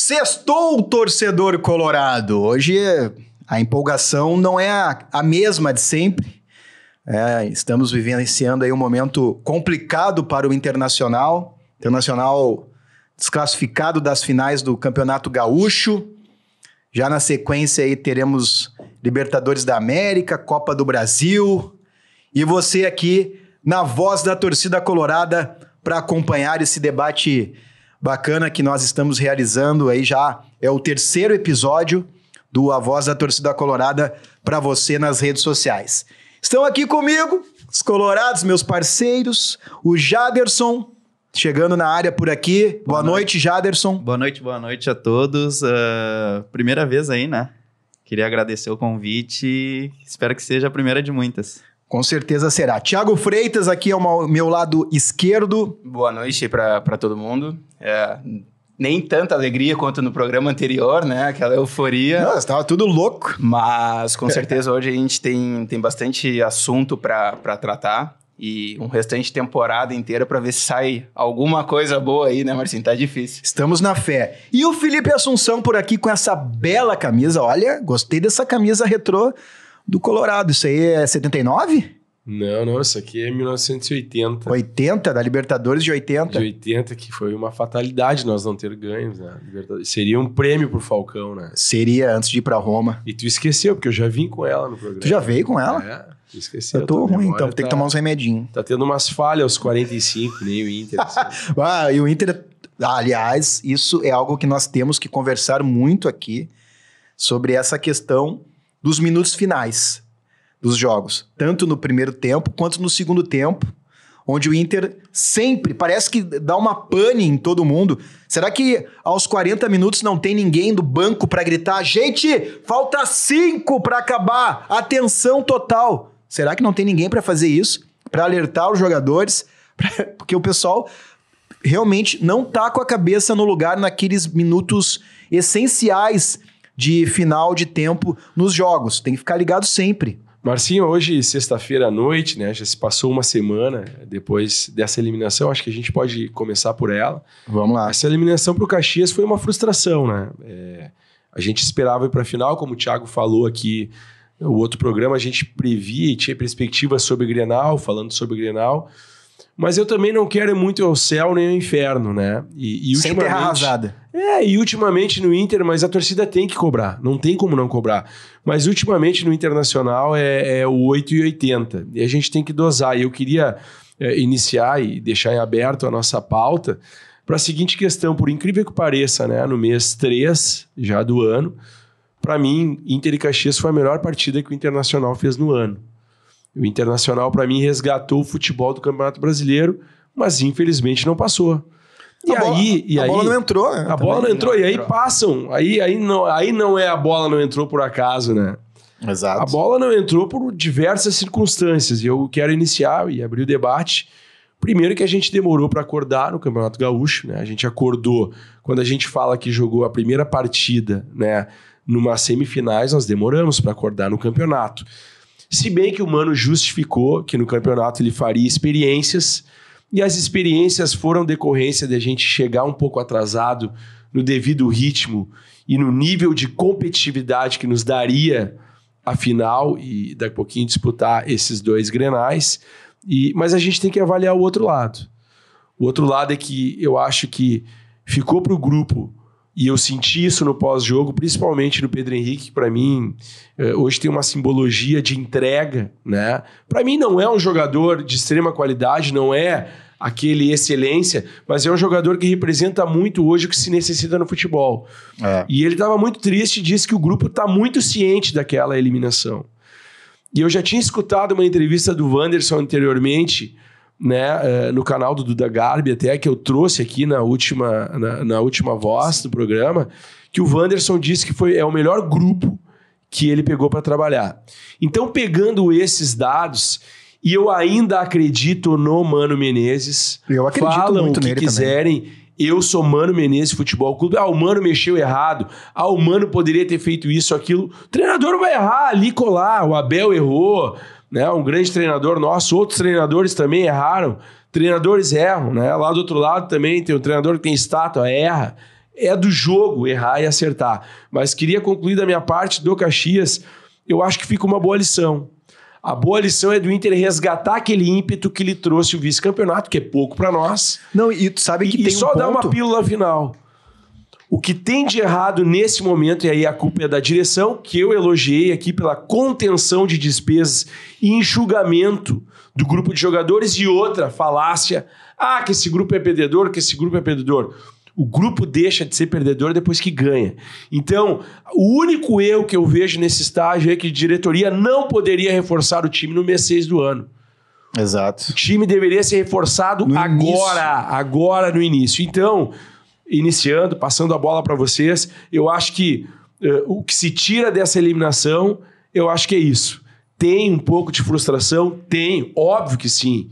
Sextou, torcedor colorado. Hoje a empolgação não é a mesma de sempre. Estamos vivenciando aí um momento complicado para o Internacional. Internacional desclassificado das finais do Campeonato Gaúcho. Já na sequência aí teremos Libertadores da América, Copa do Brasil. E você aqui na voz da torcida colorada para acompanhar esse debate bacana que nós estamos realizando. Aí já é o terceiro episódio do A Voz da Torcida Colorada para você nas redes sociais. Estão aqui comigo os colorados, meus parceiros, o Jaderson, chegando na área por aqui. Boa noite, Jaderson. Boa noite a todos. Primeira vez aí, né? Queria agradecer o convite. Espero que seja a primeira de muitas. Com certeza será. Thiago Freitas aqui ao meu lado esquerdo. Boa noite para todo mundo. Nem tanta alegria quanto no programa anterior, né? Aquela euforia. Nossa, estava tudo louco. Mas com certeza hoje a gente tem bastante assunto para tratar. E um restante temporada inteira para ver se sai alguma coisa boa aí, né, Marcinho? Tá difícil. Estamos na fé. E o Felipe Assunção por aqui com essa bela camisa. Olha, gostei dessa camisa retrô do Colorado. Isso aí é 79? Não, isso aqui é 1980. 80, da Libertadores de 80. De 80, que foi uma fatalidade nós não ter ganhos, né? Seria um prêmio pro Falcão, né? Seria, antes de ir pra Roma. E tu esqueceu, porque eu já vim com ela no programa. Tu já veio com ela? Tu esqueceu. Eu tô ruim, então tem que tomar uns remedinhos. Tá tendo umas falhas aos 45, nem o Inter. Assim. E o Inter... Aliás, isso é algo que nós temos que conversar muito aqui sobre essa questão dos minutos finais dos jogos, tanto no primeiro tempo quanto no segundo tempo, onde o Inter sempre parece que dá uma pane em todo mundo. Será que aos 40 minutos não tem ninguém do banco para gritar: gente, falta 5 para acabar, atenção total? Será que não tem ninguém para fazer isso, para alertar os jogadores? Porque o pessoal realmente não tá com a cabeça no lugar naqueles minutos essenciais de final de tempo nos jogos. Tem que ficar ligado sempre. Marcinho, hoje, sexta-feira à noite, né? Já se passou uma semana depois dessa eliminação. Acho que a gente pode começar por ela. Vamos lá. Essa eliminação para o Caxias foi uma frustração, né? A gente esperava ir para a final, como o Thiago falou aqui no outro programa, a gente previa e tinha perspectivas sobre Grenal, falando sobre Grenal. Mas eu também não quero ir muito ao céu nem ao inferno, né? Sem terra arrasada. E ultimamente no Inter, mas a torcida tem que cobrar. Não tem como não cobrar. Mas ultimamente no Internacional é o 8 e 80. E a gente tem que dosar. E eu queria iniciar e deixar em aberto a nossa pauta para a seguinte questão. Por incrível que pareça, né? No mês 3 já do ano, para mim, Inter e Caxias foi a melhor partida que o Internacional fez no ano. O Internacional, para mim, resgatou o futebol do Campeonato Brasileiro, mas infelizmente não passou. A bola não entrou, né? A bola não entrou, e aí passam. Aí não é a bola não entrou por acaso, né? Exato. A bola não entrou por diversas circunstâncias, e eu quero iniciar e abrir o debate. Primeiro que a gente demorou para acordar no Campeonato Gaúcho, né? A gente acordou, quando a gente fala que jogou a primeira partida, né? Numa semifinais, nós demoramos para acordar no campeonato. Se bem que o Mano justificou que no campeonato ele faria experiências, e as experiências foram decorrência de a gente chegar um pouco atrasado no devido ritmo e no nível de competitividade que nos daria a final e daqui a pouquinho disputar esses 2 Grenais. Mas a gente tem que avaliar o outro lado. O outro lado é que eu acho que ficou para o grupo, e eu senti isso no pós-jogo, principalmente no Pedro Henrique, que para mim hoje tem uma simbologia de entrega, né? Para mim não é um jogador de extrema qualidade, não é aquele excelência, mas é um jogador que representa muito hoje o que se necessita no futebol. E ele estava muito triste e disse que o grupo está muito ciente daquela eliminação. E eu já tinha escutado uma entrevista do Wanderson anteriormente, né, no canal do Duda Garbi, até que eu trouxe aqui na última voz do programa, que o Wanderson disse que é o melhor grupo que ele pegou para trabalhar. Então, pegando esses dados, e eu ainda acredito no Mano Menezes, eu acredito falam muito o que nele quiserem, também. Eu sou Mano Menezes Futebol Clube. O Mano mexeu errado. O Mano poderia ter feito isso, aquilo. O treinador vai errar ali, colar. O Abel errou, né? Um grande treinador nosso. Outros treinadores também erraram. Treinadores erram, né? Lá do outro lado também tem um treinador que tem estátua, erra. é do jogo errar e acertar. Mas queria concluir da minha parte do Caxias, eu acho que fica uma boa lição. A boa lição é do Inter resgatar aquele ímpeto que lhe trouxe o vice-campeonato, que é pouco para nós. Não, e tu sabe que tem só dar uma pílula final. O que tem de errado nesse momento, e aí a culpa é da direção, que eu elogiei aqui pela contenção de despesas e enxugamento do grupo de jogadores, e outra falácia, que esse grupo é perdedor, que esse grupo é perdedor. O grupo deixa de ser perdedor depois que ganha. Então, o único erro que eu vejo nesse estágio é que a diretoria não poderia reforçar o time no mês 6 do ano. Exato. O time deveria ser reforçado agora no início. Então, iniciando, passando a bola para vocês, eu acho que o que se tira dessa eliminação, eu acho que é isso. Tem um pouco de frustração? Tem, óbvio que sim.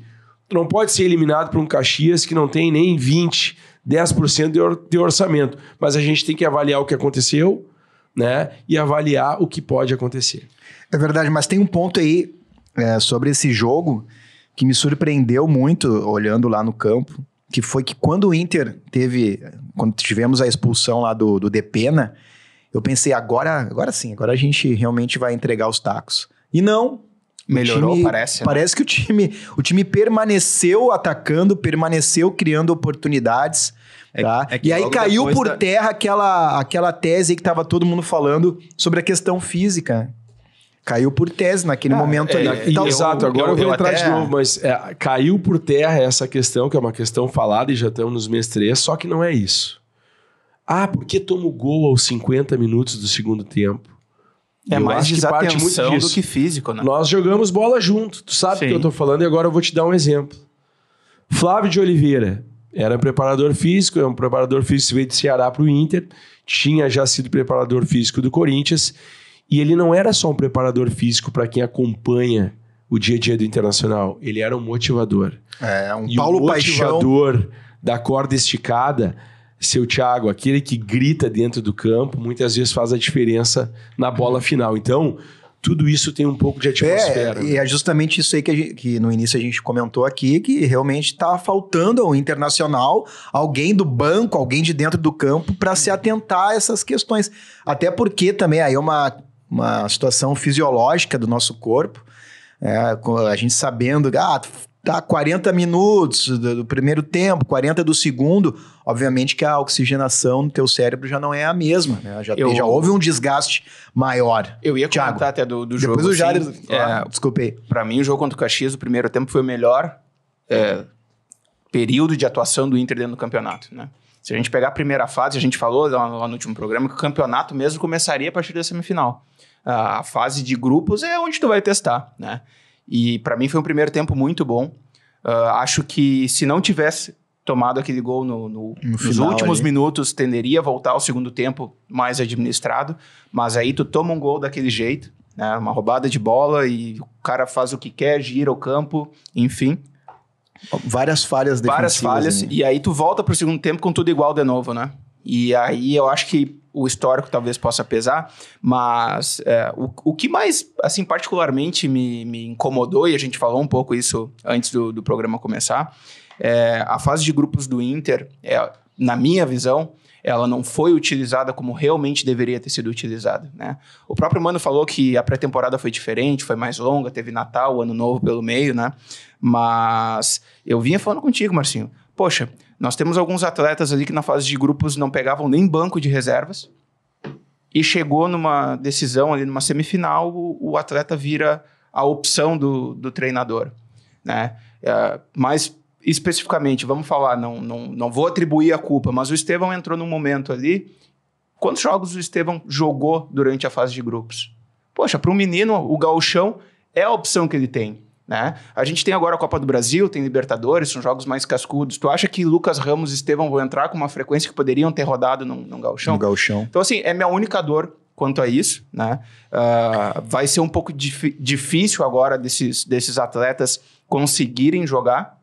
Tu não pode ser eliminado por um Caxias que não tem nem 20%, 10% de orçamento. Mas a gente tem que avaliar o que aconteceu, né? E avaliar o que pode acontecer. É verdade, mas tem um ponto aí sobre esse jogo que me surpreendeu muito olhando lá no campo, que foi que quando o Inter quando tivemos a expulsão lá do Depena, eu pensei, agora sim, agora a gente realmente vai entregar os tacos. E não. Melhorou, parece. Parece que o time permaneceu atacando, permaneceu criando oportunidades. Tá? E aí caiu por terra aquela tese que estava todo mundo falando sobre a questão física. Caiu por tese naquele momento ali. Exato, agora eu vou entrar de novo, mas caiu por terra essa questão, que é uma questão falada e já estamos nos mês 3, só que não é isso. Por que toma o gol aos 50 minutos do segundo tempo? É mais desatenção do que físico, né? Nós jogamos bola junto, tu sabe o que eu tô falando, e agora eu vou te dar um exemplo. Flávio de Oliveira era preparador físico, um preparador físico que veio de Ceará para o Inter, tinha já sido preparador físico do Corinthians, e ele não era só um preparador físico para quem acompanha o dia a dia do Internacional, ele era um motivador. Paulo Paixão. Motivador da corda esticada, seu Thiago, aquele que grita dentro do campo, muitas vezes faz a diferença na bola final. Então, tudo isso tem um pouco de atmosfera. E é justamente isso aí que no início a gente comentou aqui, que realmente está faltando ao Internacional alguém do banco, alguém de dentro do campo para se atentar a essas questões. Até porque também aí é uma situação fisiológica do nosso corpo, a gente sabendo que tá 40 minutos do primeiro tempo, 40 do segundo, obviamente que a oxigenação no teu cérebro já não é a mesma, né? Já houve um desgaste maior. Eu ia comentar até do jogo. Depois o Jair... desculpa aí. Pra mim, o jogo contra o Caxias, o primeiro tempo foi o melhor período de atuação do Inter dentro do campeonato, né? Se a gente pegar a primeira fase, a gente falou lá no último programa que o campeonato mesmo começaria a partir da semifinal. A fase de grupos é onde tu vai testar, né? E para mim foi um primeiro tempo muito bom. Acho que se não tivesse tomado aquele gol nos últimos minutos, tenderia a voltar ao segundo tempo mais administrado. Mas aí tu toma um gol daquele jeito, né? Uma roubada de bola e o cara faz o que quer, gira o campo, enfim. Várias falhas defensivas. Várias falhas. E aí tu volta pro segundo tempo com tudo igual de novo, né? E aí eu acho que o histórico talvez possa pesar, mas o que mais, assim, particularmente me incomodou, e a gente falou um pouco isso antes do programa começar, a fase de grupos do Inter, na minha visão, ela não foi utilizada como realmente deveria ter sido utilizada, né? O próprio Mano falou que a pré-temporada foi diferente, foi mais longa, teve Natal, Ano Novo pelo meio, né? Mas eu vinha falando contigo, Marcinho, poxa, nós temos alguns atletas ali que na fase de grupos não pegavam nem banco de reservas e chegou numa decisão ali, numa semifinal, o atleta vira a opção do treinador, né? Mas especificamente, vamos falar, não vou atribuir a culpa, mas o Estevão entrou num momento ali. Quantos jogos o Estevão jogou durante a fase de grupos? Poxa, para um menino, o gauchão é a opção que ele tem, né? A gente tem agora a Copa do Brasil, tem Libertadores, são jogos mais cascudos. Tu acha que Lucas Ramos e Estevão vão entrar com uma frequência que poderiam ter rodado num gauchão? No gauchão. Então, assim, é minha única dor quanto a isso, né? Vai ser um pouco difícil agora desses atletas conseguirem jogar,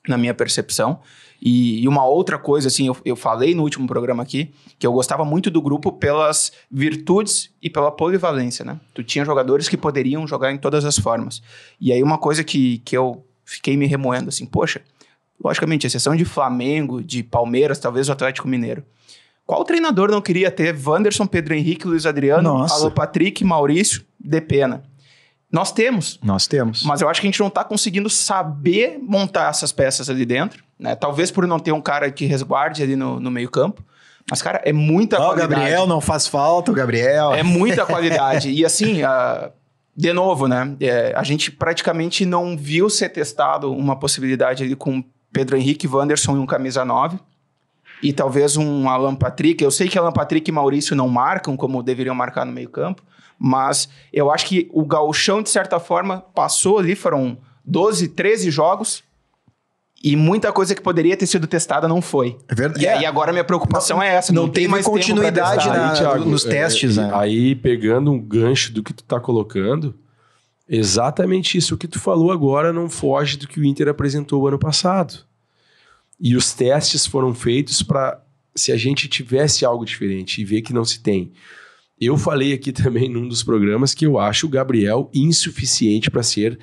na minha percepção. E uma outra coisa, assim, eu falei no último programa aqui, que eu gostava muito do grupo pelas virtudes e pela polivalência, né? Tu tinha jogadores que poderiam jogar em todas as formas. E aí uma coisa que eu fiquei me remoendo, assim, poxa, logicamente, exceção de Flamengo, de Palmeiras, talvez o Atlético Mineiro. Qual treinador não queria ter Wanderson, Pedro Henrique, Luiz Adriano, Nossa. Alan Patrick, Maurício, Depena? Nós temos. Mas eu acho que a gente não está conseguindo saber montar essas peças ali dentro, né? Talvez por não ter um cara que resguarde ali no meio campo. Mas, cara, é muita qualidade. O Gabriel não faz falta, o Gabriel. É muita qualidade. E assim, de novo, né? A gente praticamente não viu ser testado uma possibilidade ali com Pedro Henrique, Wanderson e um camisa 9. E talvez um Alan Patrick. Eu sei que Alan Patrick e Maurício não marcam como deveriam marcar no meio campo. Mas eu acho que o gauchão, de certa forma, passou ali, foram 12, 13 jogos, e muita coisa que poderia ter sido testada não foi. É verdade. E aí agora a minha preocupação é essa. Não tem mais continuidade nos testes, né? Aí, pegando um gancho do que tu tá colocando, exatamente isso. O que tu falou agora não foge do que o Inter apresentou o ano passado. E os testes foram feitos para, se a gente tivesse algo diferente e ver que não se tem. Eu falei aqui também num dos programas que eu acho o Gabriel insuficiente para ser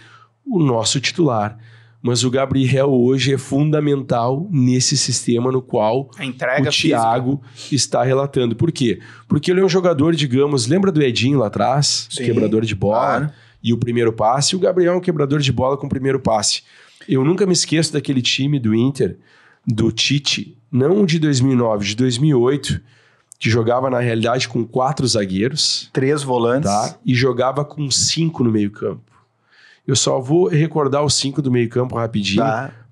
o nosso titular. Mas o Gabriel hoje é fundamental nesse sistema no qual o Thiago está relatando. Por quê? Porque ele é um jogador, digamos, lembra do Edinho lá atrás? Sim, quebrador de bola, claro. E o primeiro passe. O Gabriel é um quebrador de bola com o primeiro passe. Eu nunca me esqueço daquele time do Inter, do Tite, não de 2009, de 2008, que jogava, na realidade, com 4 zagueiros. 3 volantes. Tá? E jogava com 5 no meio-campo. Eu só vou recordar os 5 do meio-campo rapidinho,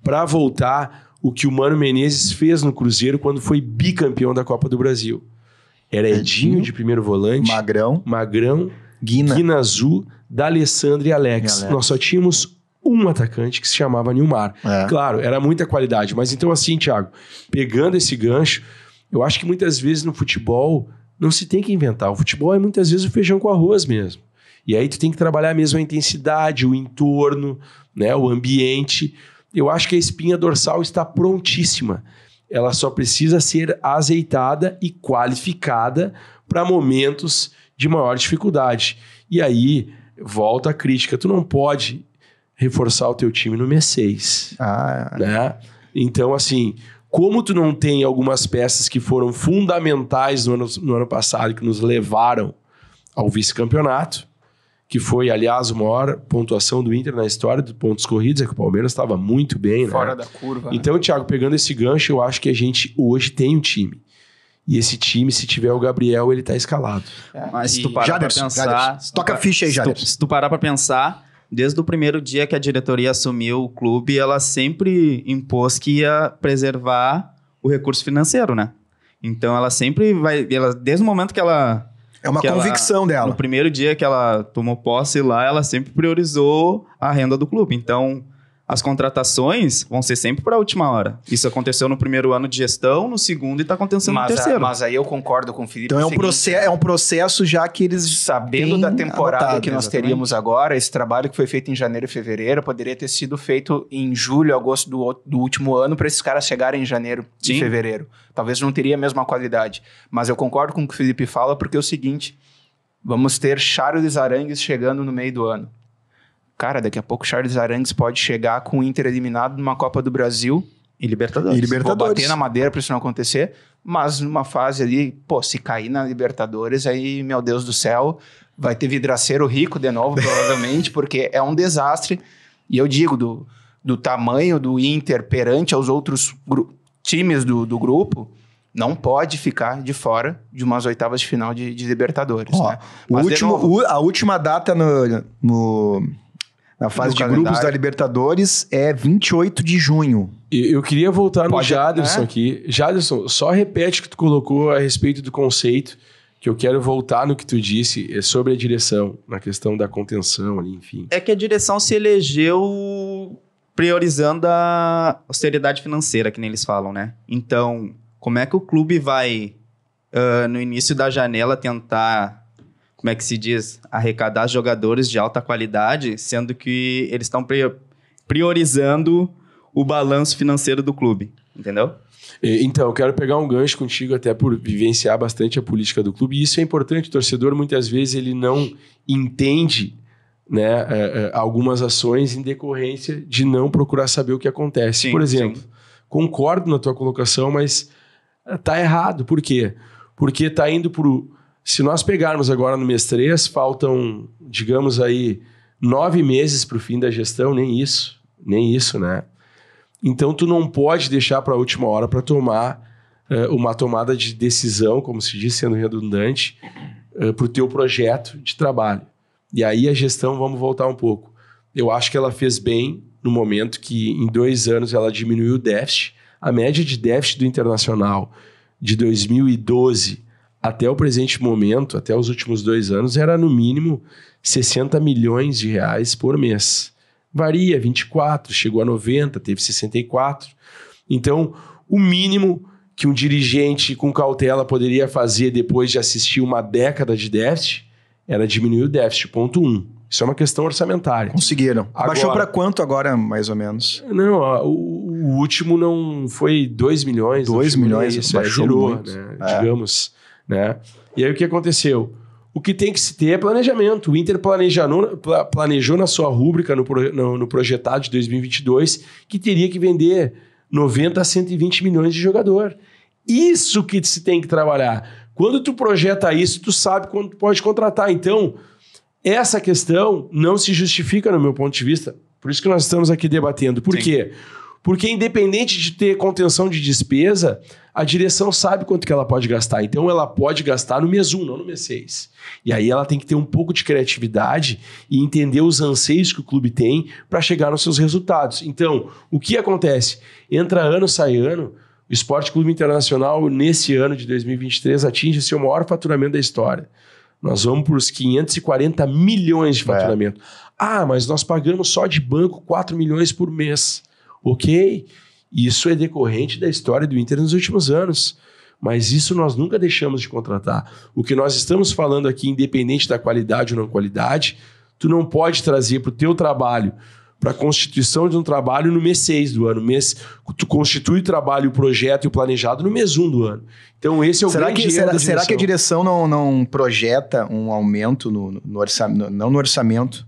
para voltar o que o Mano Menezes fez no Cruzeiro quando foi bicampeão da Copa do Brasil. Era Edinho de primeiro volante. Magrão, Guina Azul, D'Alessandro e Alex. Nós só tínhamos um atacante que se chamava Nilmar. Claro, era muita qualidade. Mas então assim, Thiago, pegando esse gancho, eu acho que muitas vezes no futebol não se tem que inventar. O futebol é muitas vezes o feijão com arroz mesmo. E aí tu tem que trabalhar mesmo a intensidade, o entorno, né, o ambiente. Eu acho que a espinha dorsal está prontíssima. Ela só precisa ser azeitada e qualificada para momentos de maior dificuldade. E aí volta a crítica. Tu não pode reforçar o teu time no mês 6. Né? Então, assim, como tu não tem algumas peças que foram fundamentais no ano passado, que nos levaram ao vice-campeonato, que foi, aliás, a maior pontuação do Inter na história dos pontos corridos, é que o Palmeiras estava muito bem, fora da curva. Então, Thiago, pegando esse gancho, eu acho que a gente hoje tem um time. E esse time, se tiver o Gabriel, ele tá escalado. Mas se tu parar pra pensar... Toca a ficha aí, Jaderson. Se tu parar pra pensar, desde o primeiro dia que a diretoria assumiu o clube, ela sempre impôs que ia preservar o recurso financeiro, né? Então, ela sempre vai... desde o momento que ela... É uma convicção dela. No primeiro dia que ela tomou posse lá, ela sempre priorizou a renda do clube. Então, as contratações vão ser sempre para a última hora. Isso aconteceu no primeiro ano de gestão, no segundo e está acontecendo no terceiro. Mas aí eu concordo com o Felipe. Então é um processo já que eles sabendo da temporada que nós teríamos agora, esse trabalho que foi feito em janeiro e fevereiro poderia ter sido feito em julho, agosto do último ano para esses caras chegarem em janeiro e fevereiro. Talvez não teria a mesma qualidade. Mas eu concordo com o que o Felipe fala, porque é o seguinte, vamos ter Charles Arangues chegando no meio do ano. Cara, daqui a pouco Charles Arangues pode chegar com o Inter eliminado numa Copa do Brasil e Libertadores. Vou bater na madeira para isso não acontecer, mas numa fase ali, se cair na Libertadores, aí, meu Deus do céu, vai ter vidraceiro rico de novo, provavelmente, porque é um desastre. E eu digo, do tamanho do Inter perante aos outros times do grupo, não pode ficar de fora de umas oitavas de final de Libertadores. Né? A última data na fase de grupos da Libertadores é 28 de junho. Eu queria voltar no Jaderson aqui. Jaderson, só repete o que tu colocou a respeito do conceito, que eu quero voltar no que tu disse sobre a direção, na questão da contenção ali, enfim. É que a direção se elegeu priorizando a austeridade financeira, que nem eles falam, né? Então, como é que o clube vai, no início da janela, tentar... como é que se diz, arrecadar jogadores de alta qualidade, sendo que eles estão priorizando o balanço financeiro do clube, entendeu? Então, eu quero pegar um gancho contigo até por vivenciar bastante a política do clube, e isso é importante, o torcedor muitas vezes ele não entende, né, algumas ações em decorrência de não procurar saber o que acontece. Por exemplo, concordo na tua colocação, mas Tá errado. Por quê? Porque tá indo pro... Se nós pegarmos agora no mês 3, faltam, digamos aí, 9 meses para o fim da gestão, nem isso, né? Então, tu não pode deixar para a última hora para tomar uma tomada de decisão, como se diz, sendo redundante, para o teu projeto de trabalho. E aí a gestão, vamos voltar um pouco. Eu acho que ela fez bem no momento que em 2 anos ela diminuiu o déficit. A média de déficit do Internacional de 2012 até o presente momento, até os últimos 2 anos, era no mínimo 60 milhões de reais por mês. Varia, 24, chegou a 90, teve 64. Então, o mínimo que um dirigente com cautela poderia fazer depois de assistir uma década de déficit era diminuir o déficit, ponto 1. Isso é uma questão orçamentária. Conseguiram. Agora, baixou para quanto agora, mais ou menos? Não, o último não foi 2 milhões. 2 milhões, isso, baixou zerou, muito. né? Digamos, né? E aí o que aconteceu? O que tem que se ter é planejamento. O Inter planejou na sua rúbrica no projetado de 2022 que teria que vender 90 a 120 milhões de jogador. Isso que se tem que trabalhar. Quando tu projeta isso, tu sabe quando tu pode contratar. Então, essa questão não se justifica no meu ponto de vista. Por isso que nós estamos aqui debatendo. Por quê? Porque independente de ter contenção de despesa, a direção sabe quanto que ela pode gastar. Então, ela pode gastar no mês 1, não no mês 6. E aí ela tem que ter um pouco de criatividade e entender os anseios que o clube tem para chegar nos seus resultados. Então, o que acontece? Entra ano, sai ano. O Esporte Clube Internacional, nesse ano de 2023, atinge seu maior faturamento da história. Nós vamos para os 540 milhões de faturamento. Ah, mas nós pagamos só de banco 4 milhões por mês. Ok, isso é decorrente da história do Inter nos últimos anos, mas isso nós nunca deixamos de contratar. O que nós estamos falando aqui, independente da qualidade ou não qualidade, tu não pode trazer para o teu trabalho, para a constituição de um trabalho no mês 6 do ano. Tu constitui o trabalho, o projeto e o planejado no mês 1 do ano. Então esse é o grande erro da direção. Será que a direção não projeta um aumento no orçamento, não no orçamento,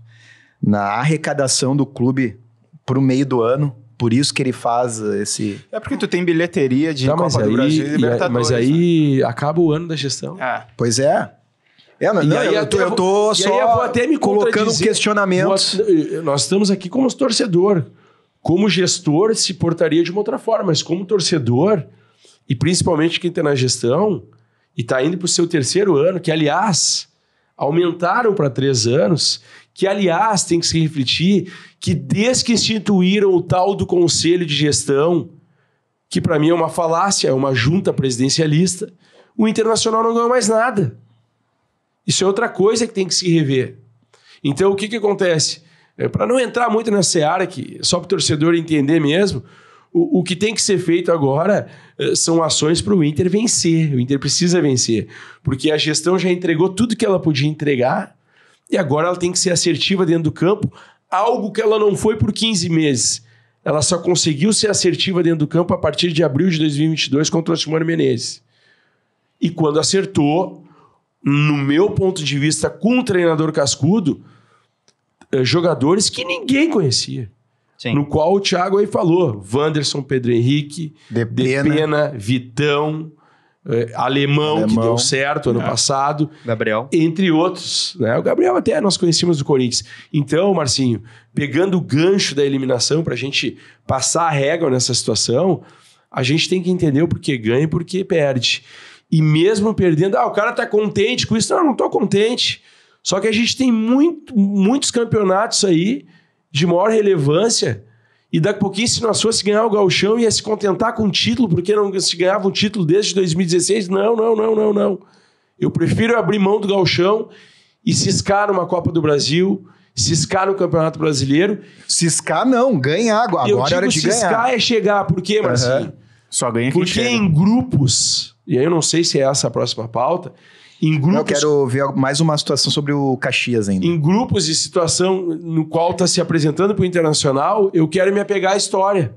na arrecadação do clube para o meio do ano? Por isso que ele faz esse... É porque tu tem bilheteria de Copa do Brasil e Libertadores. Mas aí acaba o ano da gestão. Pois é. Eu tô só colocando questionamentos. Nós estamos aqui como torcedor. Como gestor se portaria de uma outra forma, mas como torcedor, e principalmente quem está na gestão, e está indo para o seu 3º ano, que aliás, aumentaram para 3 anos, que aliás tem que se refletir que desde que instituíram o tal do Conselho de Gestão, que para mim é uma falácia, é uma junta presidencialista, o Internacional não ganhou mais nada. Isso é outra coisa que tem que se rever. Então, o que acontece? Para não entrar muito nessa seara, que só para o torcedor entender mesmo, o que tem que ser feito agora são ações para o Inter vencer. O Inter precisa vencer, porque a gestão já entregou tudo que ela podia entregar e agora ela tem que ser assertiva dentro do campo, algo que ela não foi por 15 meses. Ela só conseguiu ser assertiva dentro do campo a partir de abril de 2022 contra o Simone Menezes. E quando acertou, no meu ponto de vista, com um treinador cascudo, jogadores que ninguém conhecia. Sim. No qual o Thiago aí falou. Wanderson, Pedro Henrique, Depena, Vitão, Alemão, que deu certo ano passado. Gabriel. Entre outros. Né? O Gabriel até nós conhecíamos do Corinthians. Então, Marcinho, pegando o gancho da eliminação para a gente passar a régua nessa situação, a gente tem que entender o porquê ganha e porquê perde. E mesmo perdendo, o cara tá contente com isso. Não tô contente. Só que a gente tem muitos campeonatos aí de maior relevância e daqui a pouquinho, se nós fosse ganhar o Gauchão, ia se contentar com o título, porque não se ganhava um título desde 2016. Não. Eu prefiro abrir mão do Gauchão e ciscar numa Copa do Brasil, ciscar no Campeonato Brasileiro. Ciscar não, ganhar. Agora é hora de ganhar. Ciscar é chegar. Por quê, Marcinho? Só ganha quem Porque chega. em grupos, e aí eu não sei se é essa a próxima pauta, em grupos... Eu quero ver mais uma situação sobre o Caxias ainda. Em grupos de situação no qual está se apresentando para o Internacional, eu quero me apegar à história.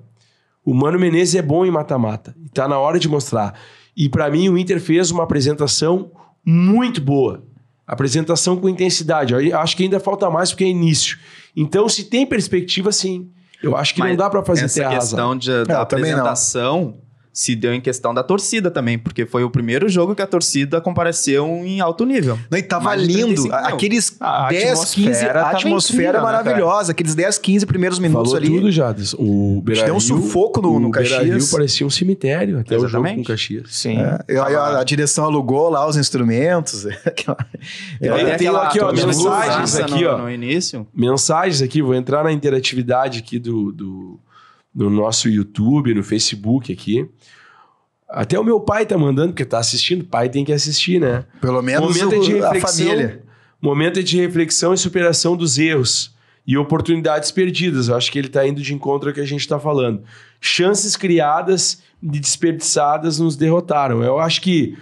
O Mano Menezes é bom em mata-mata. Está na hora de mostrar. E para mim o Inter fez uma apresentação muito boa. Apresentação com intensidade. Eu acho que ainda falta mais porque é início. Então, se tem perspectiva, sim. Eu acho que não dá para fazer essa questão da apresentação se deu em questão da torcida também, porque foi o primeiro jogo que a torcida compareceu em alto nível. Não, e tava Mais de lindo. 35 mil. Aqueles A 10, 15... atmosfera A tava atmosfera incrível, né, maravilhosa. Aqueles 10, 15 primeiros minutos Falou ali. tudo, Jades. O Beira-Rio... Deu um sufoco no Caxias. O Beira-Rio parecia um cemitério, até o jogo Exatamente. com o Caxias. Sim. A direção alugou lá os instrumentos. Tem aquela aqui, ó, mensagens aqui, ó. no início. Mensagens aqui, vou entrar na interatividade aqui do nosso YouTube, no Facebook aqui. Até o meu pai tá mandando, porque tá assistindo, pai tem que assistir, né? Pelo menos a família. Momento de reflexão e superação dos erros e oportunidades perdidas. Eu acho que ele tá indo de encontro ao que a gente tá falando. Chances criadas e desperdiçadas nos derrotaram. Eu acho que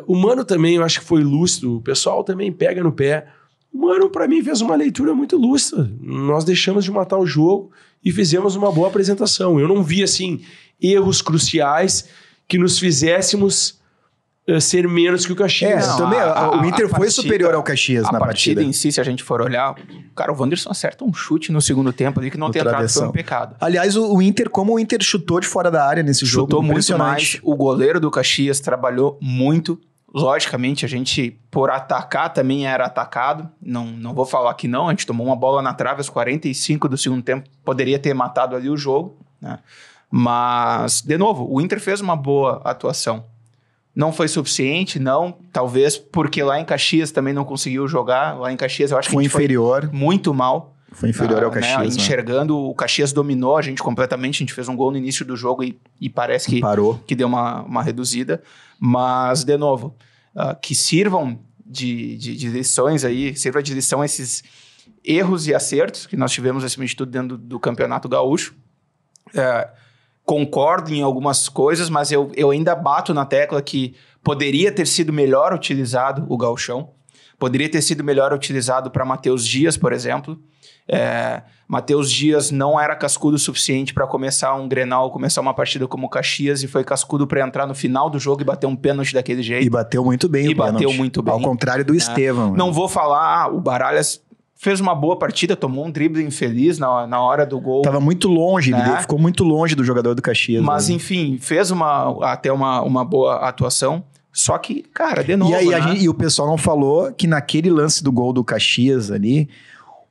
o Mano também, eu acho que foi lúcido. O pessoal também pega no pé. O Mano, pra mim, fez uma leitura muito lúcida. Nós deixamos de matar o jogo e fizemos uma boa apresentação. Eu não vi, assim, erros cruciais que nos fizéssemos ser menos que o Caxias. Não, também o Inter foi superior ao Caxias na partida. A partida em si, se a gente for olhar, cara, o Wanderson acerta um chute no segundo tempo ali que não tem entrado, foi um pecado. Aliás, o Inter, como o Inter chutou de fora da área nesse jogo, Chutou muito mais. O goleiro do Caxias trabalhou muito. Logicamente, a gente, por atacar, também era atacado. Não vou falar que não. A gente tomou uma bola na trave aos 45 do segundo tempo. Poderia ter matado ali o jogo, né? Mas, de novo, o Inter fez uma boa atuação. Não foi suficiente, não. Talvez porque lá em Caxias também não conseguiu jogar. Lá em Caxias eu acho que foi inferior. Foi muito mal. Foi inferior ao Caxias. Né? Enxergando, o Caxias dominou a gente completamente. A gente fez um gol no início do jogo e parece que parou, que deu uma reduzida. Mas, de novo, que sirvam de lições aí, sirva de lição esses erros e acertos que nós tivemos, acima de tudo, dentro do Campeonato Gaúcho. Concordo em algumas coisas, mas eu ainda bato na tecla que poderia ter sido melhor utilizado o gauchão, poderia ter sido melhor utilizado para Matheus Dias, por exemplo. Matheus Dias não era cascudo o suficiente para começar um Grenal, começar uma partida como o Caxias, e foi cascudo para entrar no final do jogo e bater um pênalti daquele jeito. E bateu muito bem o pênalti. Bateu muito bem. Ao contrário do Estevão. Não vou falar, o Baralhas fez uma boa partida, tomou um drible infeliz na hora do gol. Tava muito longe, né? Ele ficou muito longe do jogador do Caxias. Mas, né? enfim, fez até uma boa atuação. Só que, cara, de novo, e o pessoal não falou que naquele lance do gol do Caxias ali,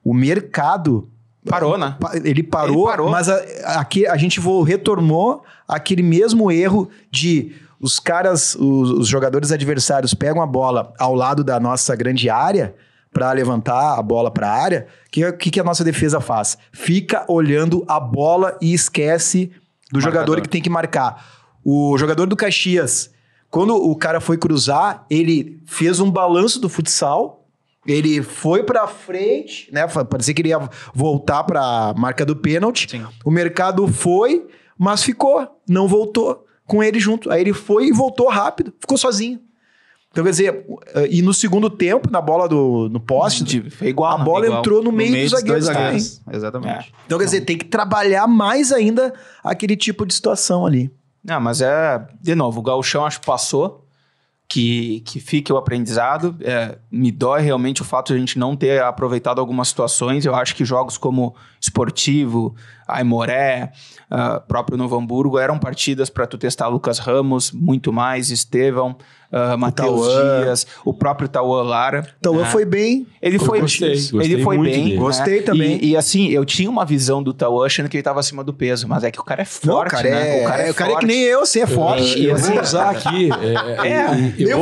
o mercado... Parou, né? Ele parou, mas a gente retornou aquele mesmo erro de os caras, os jogadores adversários pegam a bola ao lado da nossa grande área para levantar a bola para a área. O que a nossa defesa faz? Fica olhando a bola e esquece do jogador que tem que marcar. O jogador do Caxias, quando o cara foi cruzar, ele fez um balanço do futsal, ele foi pra frente, né? Parecia que ele ia voltar pra marca do pênalti. Sim. O mercado foi, mas ficou, não voltou com ele junto. Aí ele foi e voltou rápido, ficou sozinho. Então, quer dizer, e no segundo tempo, na bola no poste, foi igual, a bola entrou no meio dos zagueiros dois também. Exatamente. Então, quer dizer, tem que trabalhar mais ainda aquele tipo de situação ali. Não, mas de novo, o gauchão acho que passou, que fique o aprendizado. Me dói realmente o fato de a gente não ter aproveitado algumas situações. Eu acho que jogos como Esportivo, Aimoré, próprio Novo Hamburgo, eram partidas para tu testar Lucas Ramos, muito mais, Estevão, Matheus Dias, o próprio Tauan Lara. Tauan foi bem. Ele foi bem. Né? Gostei também. E assim, eu tinha uma visão do Tauan achando que ele estava acima do peso, mas é que o cara é forte, né? O cara é que nem eu, assim, é forte. Eu vou usar aqui. Eu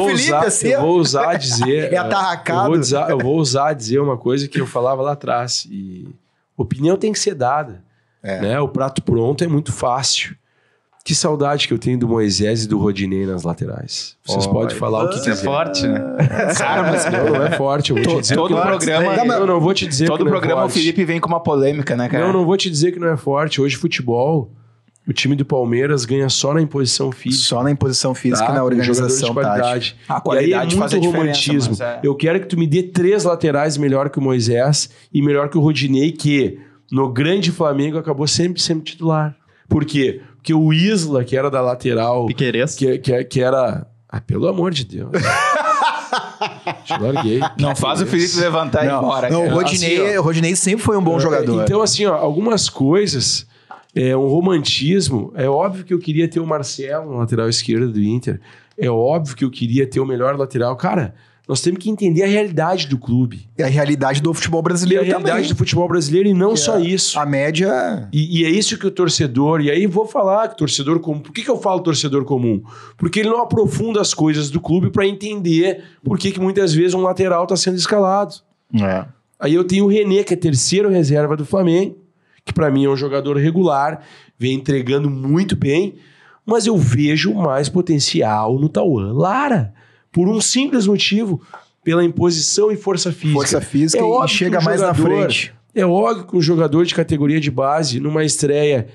vou usar dizer. É atarracado. Eu vou usar dizer uma coisa que eu falava lá atrás. E opinião tem que ser dada. Né? O prato pronto é muito fácil. Que saudade que eu tenho do Moisés e do Rodinei nas laterais. Vocês podem falar o que quiser. É forte, né? Cara, mas não é forte. Eu vou te dizer todo o programa. Eu não vou te dizer todo que não programa é forte. o Felipe vem com uma polêmica, né, cara? Não vou te dizer que não é forte. Hoje, futebol, o time do Palmeiras ganha só na imposição física. Só na imposição física e na organização tática. A qualidade faz muito romantismo. Eu quero que tu me dê 3 laterais melhor que o Moisés e melhor que o Rodinei, que no grande Flamengo acabou sempre sendo titular. Por quê? Porque o Isla, que era da lateral... Piqueires. Que era... pelo amor de Deus. Te larguei. Não faz o Felipe levantar e ir embora. Não, o Rodinei sempre foi um bom jogador. Então, assim, algumas coisas é um romantismo. É óbvio que eu queria ter o Marcelo na lateral esquerda do Inter. É óbvio que eu queria ter o melhor lateral. Cara, nós temos que entender a realidade do clube. E a realidade do futebol brasileiro também. E a realidade do futebol brasileiro, e não só isso. A média... E é isso que o torcedor... E aí vou falar que torcedor comum... Por que eu falo torcedor comum? Porque ele não aprofunda as coisas do clube para entender por que muitas vezes um lateral está sendo escalado. Aí eu tenho o René, que é terceiro reserva do Flamengo, que para mim é um jogador regular, vem entregando muito bem, mas eu vejo mais potencial no Tauan Lara. Por um simples motivo, pela imposição e força física. Força física e chega mais na frente. É óbvio que um jogador de categoria de base, numa estreia,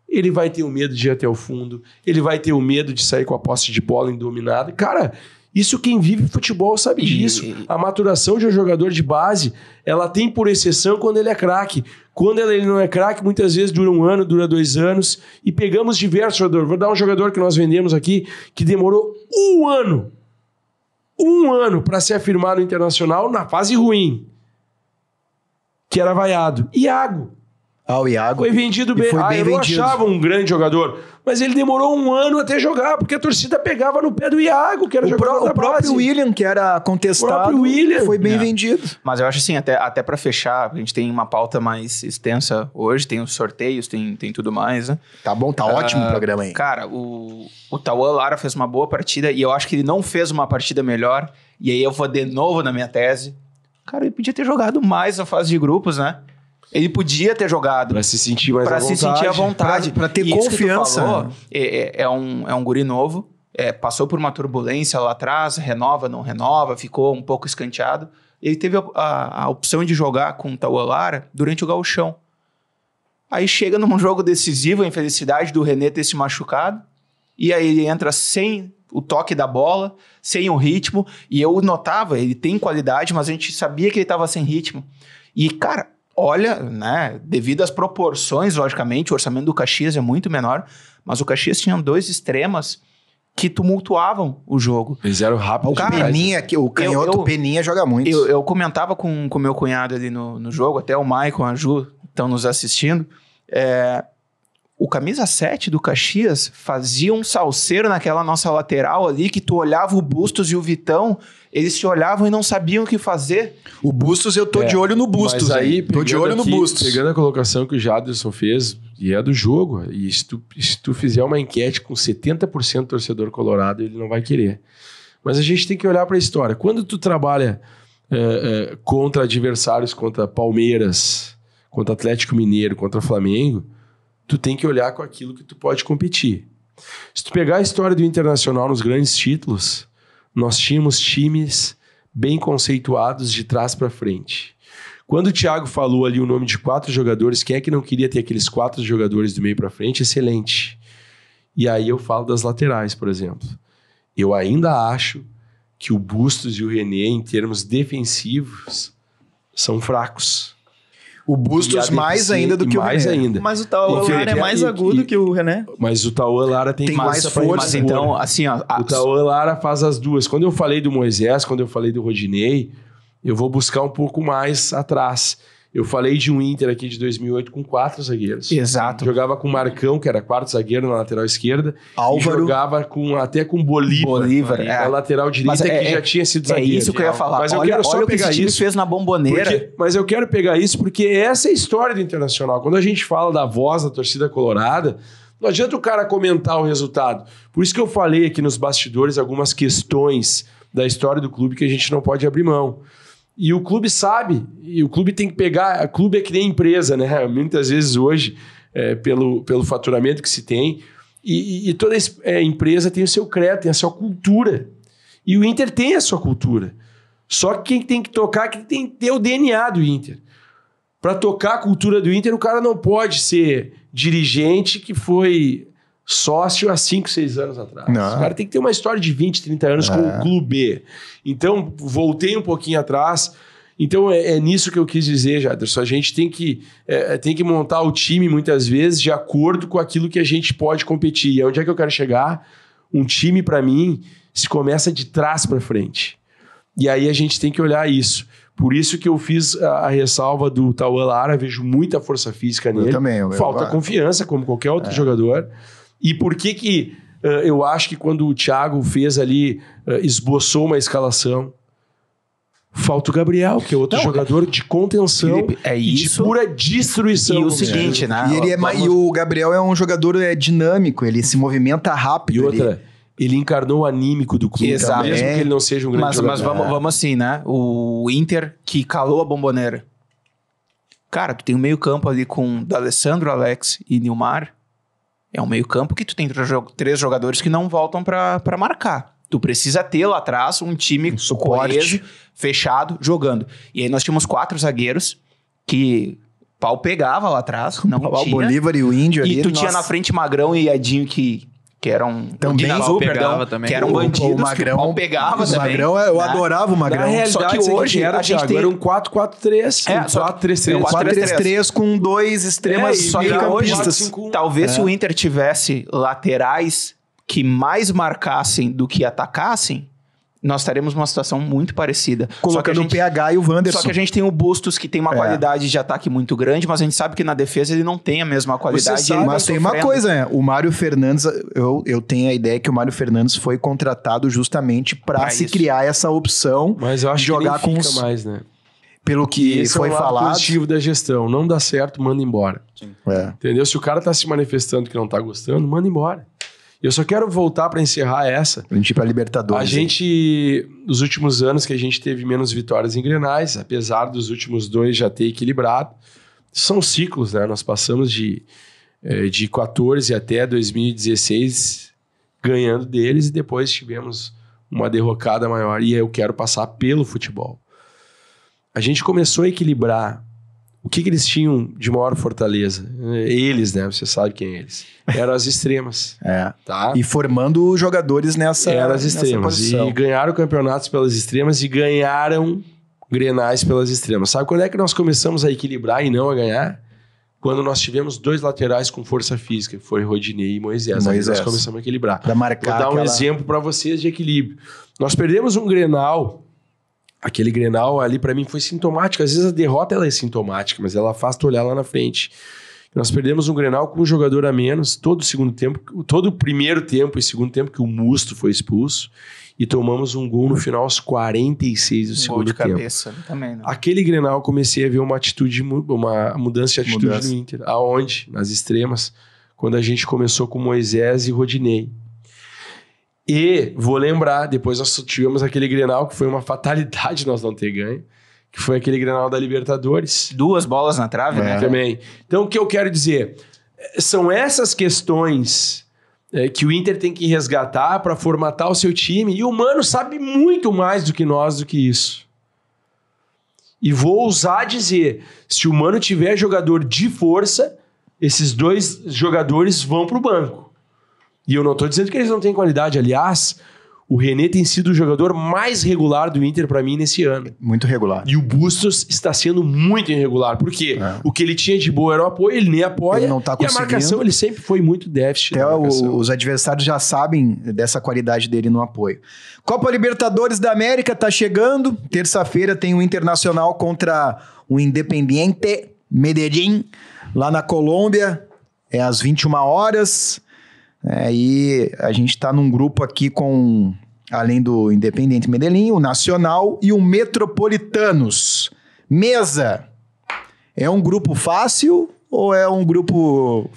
ele vai ter o medo de ir até o fundo, ele vai ter o medo de sair com a posse de bola indominada. Cara, isso quem vive futebol sabe disso. A maturação de um jogador de base, ela tem por exceção quando ele é craque. Quando ele não é craque, muitas vezes dura 1 ano, dura 2 anos. E pegamos diversos jogadores. Vou dar um jogador que nós vendemos aqui, que demorou 1 ano. 1 ano para se afirmar no Internacional na fase ruim, que era vaiado. Iago. O Iago. Foi vendido bem. Eu não achava um grande jogador, mas ele demorou 1 ano até jogar, porque a torcida pegava no pé do Iago, que era jogador da base. O próprio William, que era contestado, foi bem vendido. Mas eu acho assim, até para fechar, a gente tem uma pauta mais extensa hoje, tem os sorteios, tem tudo mais, né? Tá bom, tá ótimo o programa aí. Cara, o Tauan Lara fez uma boa partida, e eu acho que ele não fez uma partida melhor, e aí eu vou de novo na minha tese. Cara, ele podia ter jogado mais na fase de grupos, né? Ele podia ter jogado. Pra se sentir mais à vontade. Pra se sentir à vontade. Pra ter confiança. Falou, é um guri novo. Passou por uma turbulência lá atrás. Renova, não renova. Ficou um pouco escanteado. Ele teve a opção de jogar com o Tauan Lara durante o gauchão. Aí chega num jogo decisivo, a infelicidade do René ter se machucado. E aí ele entra sem o toque da bola, sem o ritmo. E eu notava, ele tem qualidade, mas a gente sabia que ele estava sem ritmo. E, cara... Olha, né, devido às proporções, logicamente, o orçamento do Caxias é muito menor, mas o Caxias tinha 2 extremas que tumultuavam o jogo. Eles eram rápidos. O canhoto Peninha joga muito. Eu comentava com meu cunhado ali no jogo, até o Maicon, a Ju estão nos assistindo, o camisa 7 do Caxias fazia um salseiro naquela nossa lateral ali, que tu olhava o Bustos e o Vitão, eles se olhavam e não sabiam o que fazer. O Bustos, eu tô de olho no Bustos. Mas aí, tô de olho no Bustos. Pegando a colocação que o Jaderson fez, e é do jogo, e se tu fizer uma enquete com 70% do torcedor colorado, ele não vai querer. Mas a gente tem que olhar para a história. Quando tu trabalha contra adversários, contra Palmeiras, contra Atlético Mineiro, contra Flamengo, tu tem que olhar com aquilo que tu pode competir. Se tu pegar a história do Internacional nos grandes títulos, nós tínhamos times bem conceituados de trás para frente. Quando o Thiago falou ali o nome de 4 jogadores, quem é que não queria ter aqueles 4 jogadores do meio para frente? Excelente. E aí eu falo das laterais, por exemplo. Eu ainda acho que o Bustos e o René, em termos defensivos, são fracos. O Bustos mais ainda do que o René. Ainda. Mas o Tauan Lara é mais agudo que o René. Mas o Tauan Lara tem mais força. Mas então, assim... O Tauan Lara faz as duas. Quando eu falei do Moisés, quando eu falei do Rodinei, eu vou buscar um pouco mais atrás. Eu falei de um Inter aqui de 2008 com 4 zagueiros. Exato. Jogava com Marcão, que era 4º zagueiro na lateral esquerda. Álvaro. E jogava até com Bolívar na lateral direita, que já tinha sido zagueiro. É isso que eu ia falar. Mas eu quero só pegar esse time fez na Bomboneira. Mas eu quero pegar isso porque essa é a história do Internacional. Quando a gente fala da voz da torcida colorada, não adianta o cara comentar o resultado. Por isso que eu falei aqui nos bastidores algumas questões da história do clube que a gente não pode abrir mão. E o clube sabe, e o clube tem que pegar... O clube é que nem empresa, né? Muitas vezes hoje, pelo faturamento que se tem, e toda empresa tem o seu credo, tem a sua cultura. E o Inter tem a sua cultura. Só que quem tem que tocar, que tem que ter o DNA do Inter. Para tocar a cultura do Inter, o cara não pode ser dirigente que foi sócio há 5, 6 anos atrás. Não. O cara tem que ter uma história de 20, 30 anos com o clube. Então, voltei um pouquinho atrás. Então, é nisso que eu quis dizer, Jaderson. A gente tem que montar o time, muitas vezes, de acordo com aquilo que a gente pode competir. E onde é que eu quero chegar? Um time, para mim, se começa de trás para frente. E aí a gente tem que olhar isso. Por isso que eu fiz a ressalva do Tauan Lara, vejo muita força física nele. Eu também. Falta confiança, como qualquer outro jogador. E por que eu acho que quando o Thiago fez ali, esboçou uma escalação, falta o Gabriel, que é outro jogador de contenção, Felipe, e de pura destruição. E o seguinte, né? E o Gabriel é um jogador dinâmico, ele se movimenta rápido. E outra, ele encarnou o anímico do clube, Exato. mesmo que ele não seja um grande jogador. Mas vamos assim, né? O Inter que calou a Bombonera. Cara, tu tem um meio campo ali com D'Alessandro, Alex e Nilmar. É um meio campo que tu tem 3 jogadores que não voltam pra marcar. Tu precisa ter lá atrás um time coeso, fechado, jogando. E aí nós tínhamos 4 zagueiros que pau pegava lá atrás, não O tinha. Bolívar e o Índio ali. E tu tinha na frente Magrão e Edinho que eram... Também Dinazul, pegava também. que eram bandidos. O Magrão, que o pau pegava também. Magrão, eu né? adorava o Magrão. Na realidade, Só que hoje a gente tem... era um 4-4-3. É, um 4-3-3. 4-3-3 com 2 extremas Só que hoje, campistas. talvez se o Inter tivesse laterais que mais marcassem do que atacassem, nós estaremos numa situação muito parecida. Colocando o PH e o Wanderson. Só que a gente tem o Bustos, que tem uma qualidade de ataque muito grande, mas a gente sabe que na defesa ele não tem a mesma qualidade. Sabe, mas tem uma coisa, né? O Mário Fernandes, eu tenho a ideia que o Mário Fernandes foi contratado justamente para se criar essa opção Mas eu acho de jogar que nem com fica mais, né? Pelo que Esse foi é o lado falado. positivo da gestão. Não dá certo, manda embora. É. Entendeu? Se o cara tá se manifestando que não tá gostando, manda embora. Eu só quero voltar para encerrar essa. A gente ir pra Libertadores. A gente, nos últimos anos que a gente teve menos vitórias em Grenais, apesar dos últimos 2 já ter equilibrado, são ciclos, né? Nós passamos de 14 até 2016 ganhando deles e depois tivemos uma derrocada maior. E eu quero passar pelo futebol. A gente começou a equilibrar. O que eles tinham de maior fortaleza? Eles, né? Você sabe quem é eles. Eram as extremas. Tá? E formando jogadores nessa Eram as extremas. posição. E ganharam campeonatos pelas extremas e ganharam Grenais pelas extremas. Sabe quando é que nós começamos a equilibrar e não a ganhar? Quando nós tivemos 2 laterais com força física. Foi Rodinei e Moisés. Aí nós começamos a equilibrar. Pra marcar Vou dar um exemplo para vocês de equilíbrio. Nós perdemos um Grenal. Aquele Grenal ali para mim foi sintomático. Às vezes a derrota ela é sintomática, mas ela faz tu olhar lá na frente. Nós perdemos um Grenal com um jogador a menos, todo o primeiro tempo e segundo tempo que o Musto foi expulso e tomamos um gol no final aos 46 do segundo tempo. Cabeça, também, né? Aquele Grenal comecei a ver uma mudança de atitude no Inter. Aonde? Nas extremas, quando a gente começou com Moisés e Rodinei. E vou lembrar, depois nós tivemos aquele Grenal que foi uma fatalidade nós não ter ganho, que foi aquele Grenal da Libertadores. 2 bolas na trave, né? Também. Então, o que eu quero dizer? São essas questões que o Inter tem que resgatar para formatar o seu time. E o Mano sabe muito mais do que nós do que isso. E vou ousar dizer, se o Mano tiver jogador de força, esses 2 jogadores vão para o banco. E eu não tô dizendo que eles não têm qualidade. Aliás, o René tem sido o jogador mais regular do Inter para mim nesse ano. Muito regular. E o Bustos está sendo muito irregular. Por quê? O que ele tinha de boa era o apoio, ele nem apoia. Ele não tá e a marcação, ele sempre foi muito déficit. Até os adversários já sabem dessa qualidade dele no apoio. Copa Libertadores da América tá chegando. Terça-feira tem o Internacional contra o Independiente Medellín, lá na Colômbia. É às 21 horas. E a gente tá num grupo aqui com, além do Independiente Medellín, o Nacional e o Metropolitanos. Mesa, é um grupo fácil ou é um grupo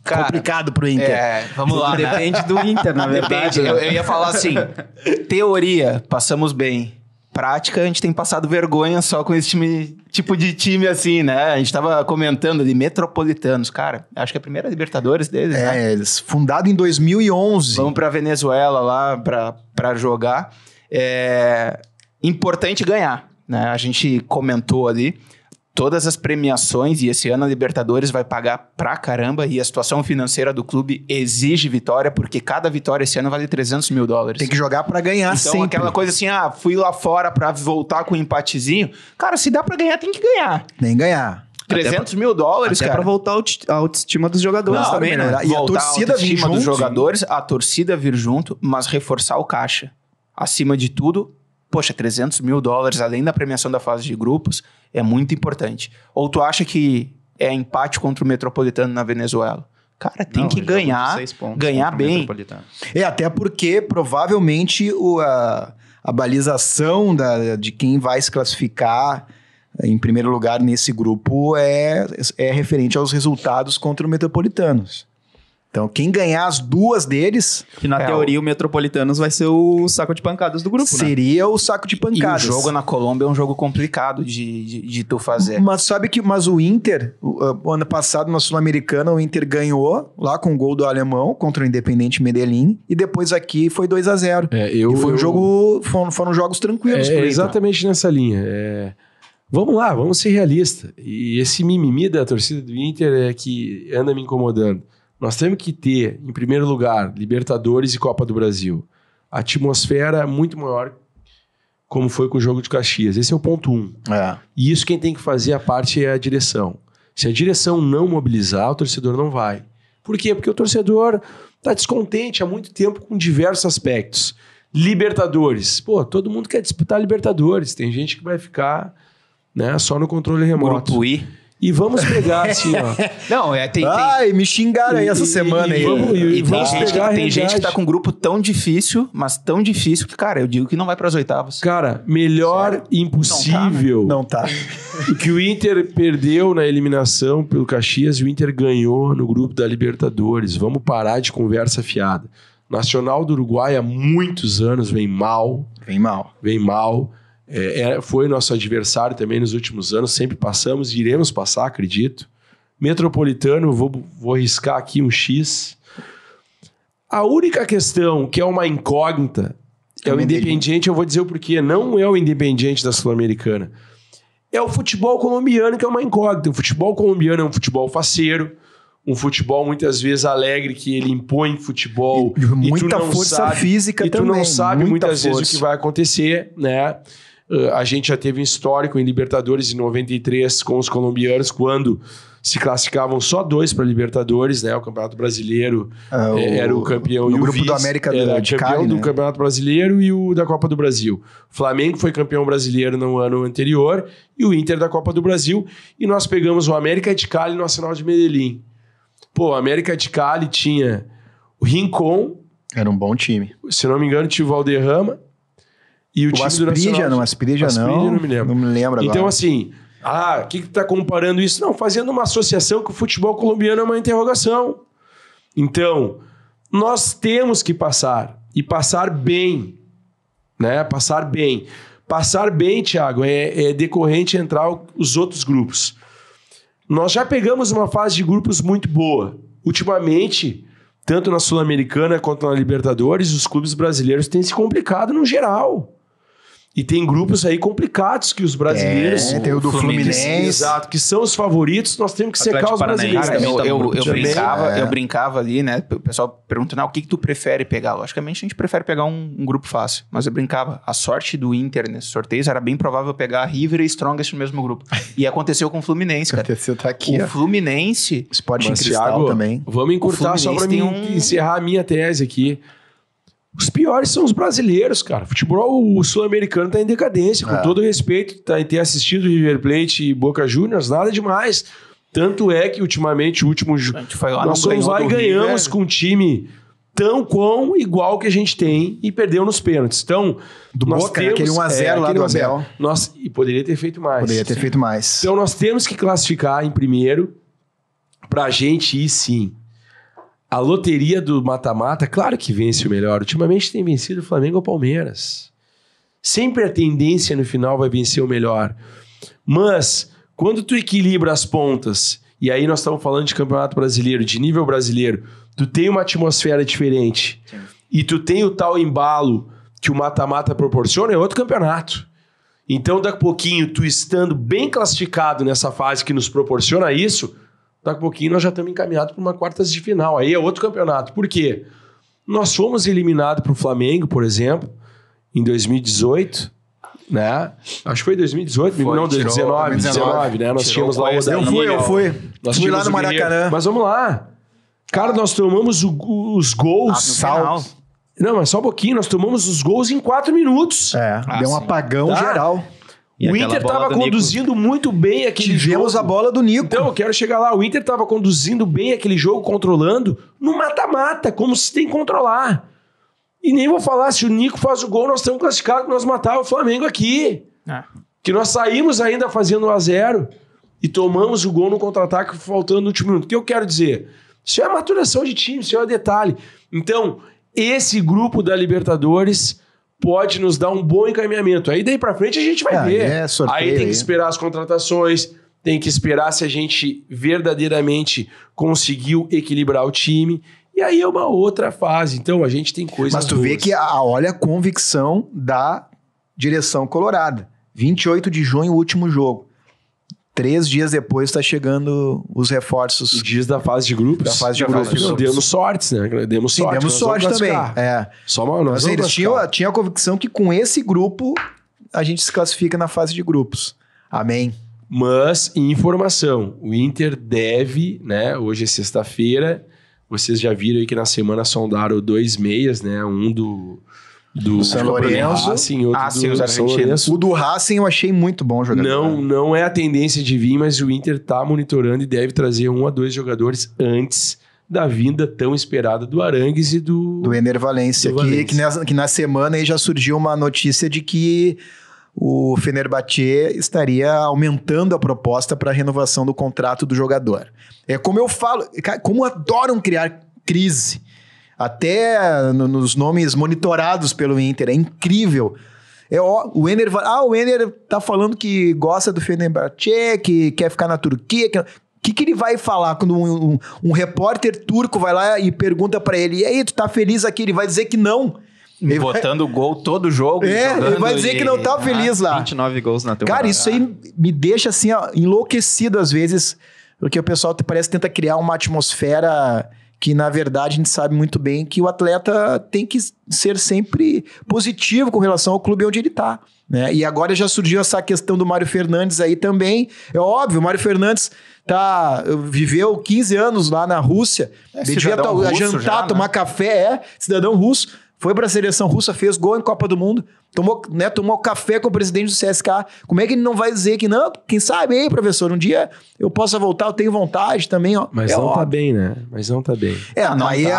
complicado pro Inter? Vamos lá. Depende do Inter, na verdade. Depende. Eu ia falar assim, teoria, passamos bem. Prática, a gente tem passado vergonha só com esse tipo de time assim, né? A gente tava comentando de Metropolitanos, cara. Acho que é a primeira Libertadores deles, né? Eles fundado em 2011. Vamos pra Venezuela lá pra jogar. Importante ganhar, né? A gente comentou ali todas as premiações e esse ano a Libertadores vai pagar pra caramba e a situação financeira do clube exige vitória, porque cada vitória esse ano vale $300 mil. Tem que jogar pra ganhar então, sempre. Aquela coisa assim, fui lá fora pra voltar com um empatezinho. Cara, se dá pra ganhar, tem que ganhar. Nem ganhar. $300 mil, Até cara. pra voltar a autoestima dos jogadores Não, também, né? E a Voltar torcida vir autoestima dos junto. jogadores, a torcida vir junto, mas reforçar o caixa. Acima de tudo, poxa, $300 mil, além da premiação da fase de grupos, é muito importante. Ou tu acha que é empate contra o Metropolitano na Venezuela? Cara, tem que ganhar bem. Até porque provavelmente a balização de quem vai se classificar em primeiro lugar nesse grupo é referente aos resultados contra o Metropolitanos. Então, quem ganhar as duas deles... Que na teoria o Metropolitanos vai ser o saco de pancadas do grupo, seria o saco de pancadas. E o jogo na Colômbia é um jogo complicado de tu fazer. Mas sabe que o Inter, o ano passado na Sul-Americana, o Inter ganhou lá com o gol do alemão contra o Independiente Medellín e depois aqui foi 2-0. Foram jogos tranquilos. Exatamente nessa linha. Vamos lá, vamos ser realistas. E esse mimimi da torcida do Inter é que anda me incomodando. Nós temos que ter, em primeiro lugar, Libertadores e Copa do Brasil. A atmosfera é muito maior, como foi com o jogo de Caxias. Esse é o ponto 1. E isso quem tem que fazer a parte é a direção. Se a direção não mobilizar, o torcedor não vai. Por quê? Porque o torcedor está descontente há muito tempo com diversos aspectos. Libertadores. Todo mundo quer disputar Libertadores. Tem gente que vai ficar, né, só no controle remoto. Grupo I. E vamos pegar assim, ó. Não, Ai, me xingaram aí essa semana aí. Tem gente que tá com um grupo tão difícil, mas tão difícil que, cara, eu digo que não vai pras oitavas. Cara, melhor impossível. Não tá. Que o Inter perdeu na eliminação pelo Caxias e o Inter ganhou no grupo da Libertadores. Vamos parar de conversa fiada. Nacional do Uruguai há muitos anos vem mal. Foi nosso adversário também nos últimos anos, sempre passamos e iremos passar, acredito. Metropolitano, vou arriscar aqui um X. A única questão que é uma incógnita é o Independiente, eu vou dizer o porquê, não é o Independiente da Sul-Americana. É o futebol colombiano que é uma incógnita. O futebol colombiano é um futebol faceiro, um futebol muitas vezes alegre, que ele impõe futebol. E muita força física também. E tu não sabe muitas vezes o que vai acontecer, né? A gente já teve um histórico em Libertadores em 93 com os colombianos, quando se classificavam só 2 para Libertadores, né? O Campeonato Brasileiro era o campeão no e o grupo vice do América era de campeão Cali, do né? Campeonato Brasileiro e o da Copa do Brasil. O Flamengo foi campeão brasileiro no ano anterior e o Inter da Copa do Brasil. E nós pegamos o América de Cali e o Nacional de Medellín. O América de Cali tinha o Rincon. Era um bom time. Se não me engano, tinha o Valderrama. E o time Asprilla, do Asprilla não me lembro. Não me lembro agora. Então, assim, o que tá comparando isso? Não, fazendo uma associação que o futebol colombiano é uma interrogação. Então, nós temos que passar. E passar bem. Né? Passar bem. Passar bem, Thiago, é decorrente entrar os outros grupos. Nós já pegamos uma fase de grupos muito boa. Ultimamente, tanto na Sul-Americana quanto na Libertadores, os clubes brasileiros têm se complicado no geral. E tem grupos aí complicados que os brasileiros... tem o do Fluminense. Exato, que são os favoritos, nós temos que secar os brasileiros. Cara, eu brincava ali, né? O pessoal perguntando, o que tu prefere pegar? Logicamente, a gente prefere pegar um grupo fácil. Mas eu brincava, a sorte do Inter nesses sorteios era bem provável pegar River e Strongest no mesmo grupo. E aconteceu com o Fluminense, cara. Aconteceu, tá aqui. O Fluminense... Sporting Cristal também. Vamos encurtar só pra encerrar a minha tese aqui. Os piores são os brasileiros, cara. O futebol sul-americano tá em decadência. Com todo respeito, ter assistido River Plate e Boca Juniors, nada demais. Tanto é que, ultimamente, nós fomos lá e ganhamos com um time tão igual que a gente tem e perdeu nos pênaltis. Então, do Boca, aquele 1-0 lá do Abel. E poderia ter feito mais. Então, nós temos que classificar em primeiro pra gente ir, sim. A loteria do mata-mata, claro que vence o melhor. Ultimamente tem vencido o Flamengo ou o Palmeiras. Sempre a tendência no final vai vencer o melhor. Mas, quando tu equilibra as pontas, e aí nós estamos falando de campeonato brasileiro, de nível brasileiro, tu tem uma atmosfera diferente. Sim. E tu tem o tal embalo que o mata-mata proporciona, é outro campeonato. Então, daqui a pouquinho, tu estando bem classificado nessa fase que nos proporciona isso... Daqui a pouquinho nós já estamos encaminhados para uma quartas de final. Aí é outro campeonato. Por quê? Nós fomos eliminados para o Flamengo, por exemplo, em 2018, né? Acho que foi 2018, não, 2019, né? Nós tínhamos lá o Odaí. Eu fui. Fui lá no Maracanã. Mas vamos lá. Cara, nós tomamos os gols... Não, mas só um pouquinho. Nós tomamos os gols em 4 minutos. Deu um apagão geral. E O aquela Inter bola estava do Nico. conduzindo muito bem aquele Tivemos jogo. a bola do Nico. Então, eu quero chegar lá. O Inter estava conduzindo bem aquele jogo, controlando, no mata-mata, como se tem que controlar. E nem vou falar, se o Nico faz o gol, nós estamos classificados que nós matávamos o Flamengo aqui. Que nós saímos ainda fazendo 1-0 e tomamos o gol no contra-ataque faltando no último minuto. O que eu quero dizer? Isso é maturação de time, isso é detalhe. Então, esse grupo da Libertadores pode nos dar um bom encaminhamento. Aí daí pra frente a gente vai ver. Sorteio, aí tem que esperar as contratações, tem que esperar se a gente verdadeiramente conseguiu equilibrar o time. E aí é uma outra fase. Então a gente tem coisas Mas tu vê boas. que olha a convicção da direção colorada. 28 de junho, o último jogo. 3 dias depois está chegando os reforços. Os dias da fase de grupos. Da fase de grupos. Não, demos sorte, né? Demos Sim, sorte. demos nós vamos sorte também. classificar. Só uma, nós Mas vamos eles classificar. tinham a convicção que com esse grupo a gente se classifica na fase de grupos. Amém. Mas, informação, o Inter deve, né? Hoje é sexta-feira. Vocês já viram aí que na semana sondaram 2 meias, né? Um do São Lourenço. Racing, outro sim, os do São argentinos. Lourenço. O do Racing eu achei muito bom jogador. Não é a tendência de vir, mas o Inter tá monitorando e deve trazer 1 a 2 jogadores antes da vinda tão esperada do Arangues e do Ener Valencia. Do Valencia. Que na semana aí já surgiu uma notícia de que o Fenerbahçe estaria aumentando a proposta para a renovação do contrato do jogador. É como eu falo, como adoram criar crise. Até nos nomes monitorados pelo Inter. É incrível. O Ener tá falando que gosta do Fenerbahçe, que quer ficar na Turquia. O que ele vai falar quando um repórter turco vai lá e pergunta pra ele: e aí, tu tá feliz aqui? Ele vai dizer que não. Botando gol todo jogo. Ele vai dizer que não tá feliz lá. 29 gols na temporada. Cara, isso aí me deixa assim, ó, enlouquecido às vezes, porque o pessoal parece que tenta criar uma atmosfera que, na verdade, a gente sabe muito bem que o atleta tem que ser sempre positivo com relação ao clube onde ele tá, né? E agora já surgiu essa questão do Mário Fernandes aí também. É óbvio, o Mário Fernandes viveu 15 anos lá na Rússia, devia jantar, já, tomar né? café, cidadão russo, foi pra seleção russa, fez gol em Copa do Mundo, tomou café com o presidente do CSK. Como é que ele não vai dizer que não? Quem sabe, hein, professor? Um dia eu possa voltar, eu tenho vontade também, ó. Mas não tá bem, né? Mas não tá bem.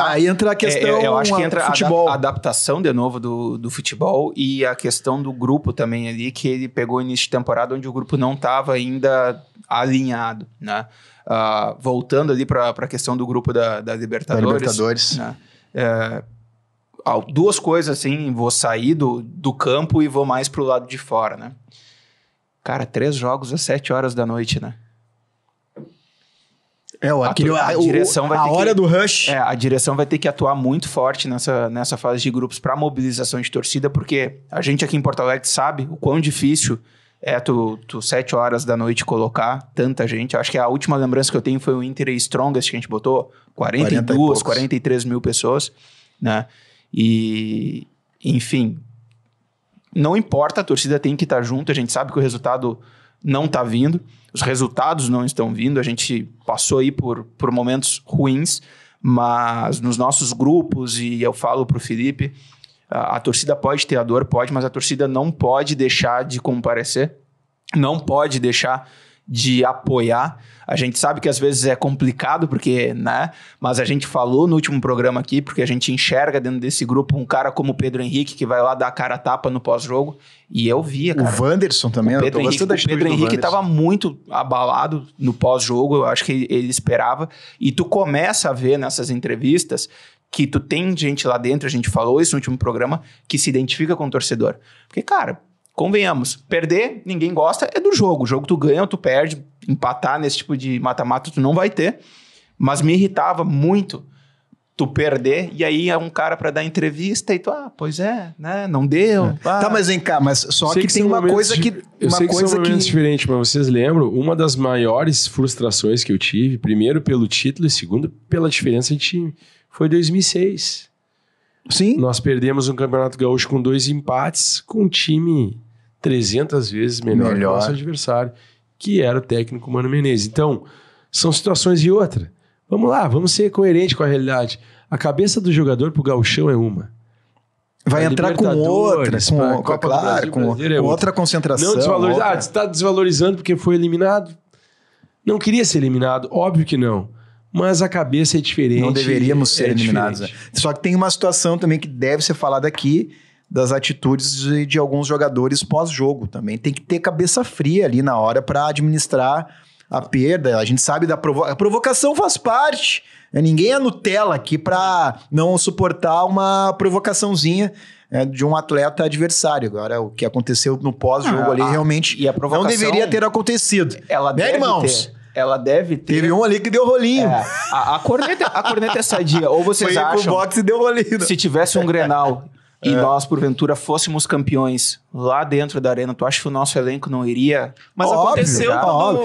Aí entra a questão eu acho que entra futebol. a adaptação de novo do futebol e a questão do grupo também ali, que ele pegou início de temporada onde o grupo não estava ainda alinhado, né? Voltando ali para a questão do grupo da Libertadores. Né? Duas coisas assim, vou sair do campo e vou mais pro lado de fora, né? Cara, 3 jogos às 7 horas da noite, né? A direção vai ter hora do rush. A direção vai ter que atuar muito forte nessa fase de grupos para mobilização de torcida, porque a gente aqui em Porto Alegre sabe o quão difícil é tu 7 horas da noite colocar tanta gente. Acho que a última lembrança que eu tenho foi o Inter e Strongest, que a gente botou 42, 43 mil pessoas, né? E, enfim, não importa, a torcida tem que estar junto. A gente sabe que o resultado não está vindo, os resultados não estão vindo. A gente passou aí por momentos ruins, mas nos nossos grupos, e eu falo para o Felipe, a torcida pode ter a dor, mas a torcida não pode deixar de comparecer, não pode deixar de apoiar. A gente sabe que às vezes é complicado, porque, né? Mas a gente falou no último programa aqui, porque a gente enxerga dentro desse grupo um cara como o Pedro Henrique, que vai lá dar a cara a tapa no pós-jogo, e eu via, cara. O Wanderson também. O Pedro Henrique estava muito abalado no pós-jogo, eu acho que ele esperava, e tu começa a ver nessas entrevistas que tu tem gente lá dentro, a gente falou isso no último programa, que se identifica com o torcedor. Porque, cara, convenhamos, perder, ninguém gosta, é do jogo. O jogo tu ganha ou tu perde, empatar nesse tipo de mata-mata tu não vai ter. Mas me irritava muito tu perder, e aí é um cara pra dar entrevista e tu, pois é, né, não deu. Tá, mas vem cá, mas só que tem uma coisa que... Eu sei que são momentos diferentes, mas vocês lembram? Uma das maiores frustrações que eu tive, primeiro pelo título e segundo pela diferença de time, foi 2006. Sim. Nós perdemos um Campeonato Gaúcho com 2 empates, com um time 300 vezes melhor que o nosso adversário, que era o técnico Mano Menezes. Então, são situações e outra. Vamos lá, vamos ser coerentes com a realidade. A cabeça do jogador pro gauchão é uma. Vai entrar com outra, com outra concentração. Não desvalorizar. Você está desvalorizando porque foi eliminado? Não queria ser eliminado, óbvio que não. Mas a cabeça é diferente. Não deveríamos ser eliminados. Né? Só que tem uma situação também que deve ser falada aqui, das atitudes de alguns jogadores pós-jogo também. Tem que ter cabeça fria ali na hora para administrar a perda. A gente sabe da a provocação faz parte. Ninguém é Nutella aqui para não suportar uma provocaçãozinha de um atleta adversário. Agora, o que aconteceu no pós-jogo ali realmente não deveria ter acontecido. Ela deve ter. Ela deve ter. Teve um ali que deu rolinho. A corneta é sadia. Ou vocês acham... Foi pro boxe e deu rolinho. Se tivesse um Grenal e nós, porventura, fôssemos campeões lá dentro da arena, tu acha que o nosso elenco não iria? Mas óbvio, aconteceu.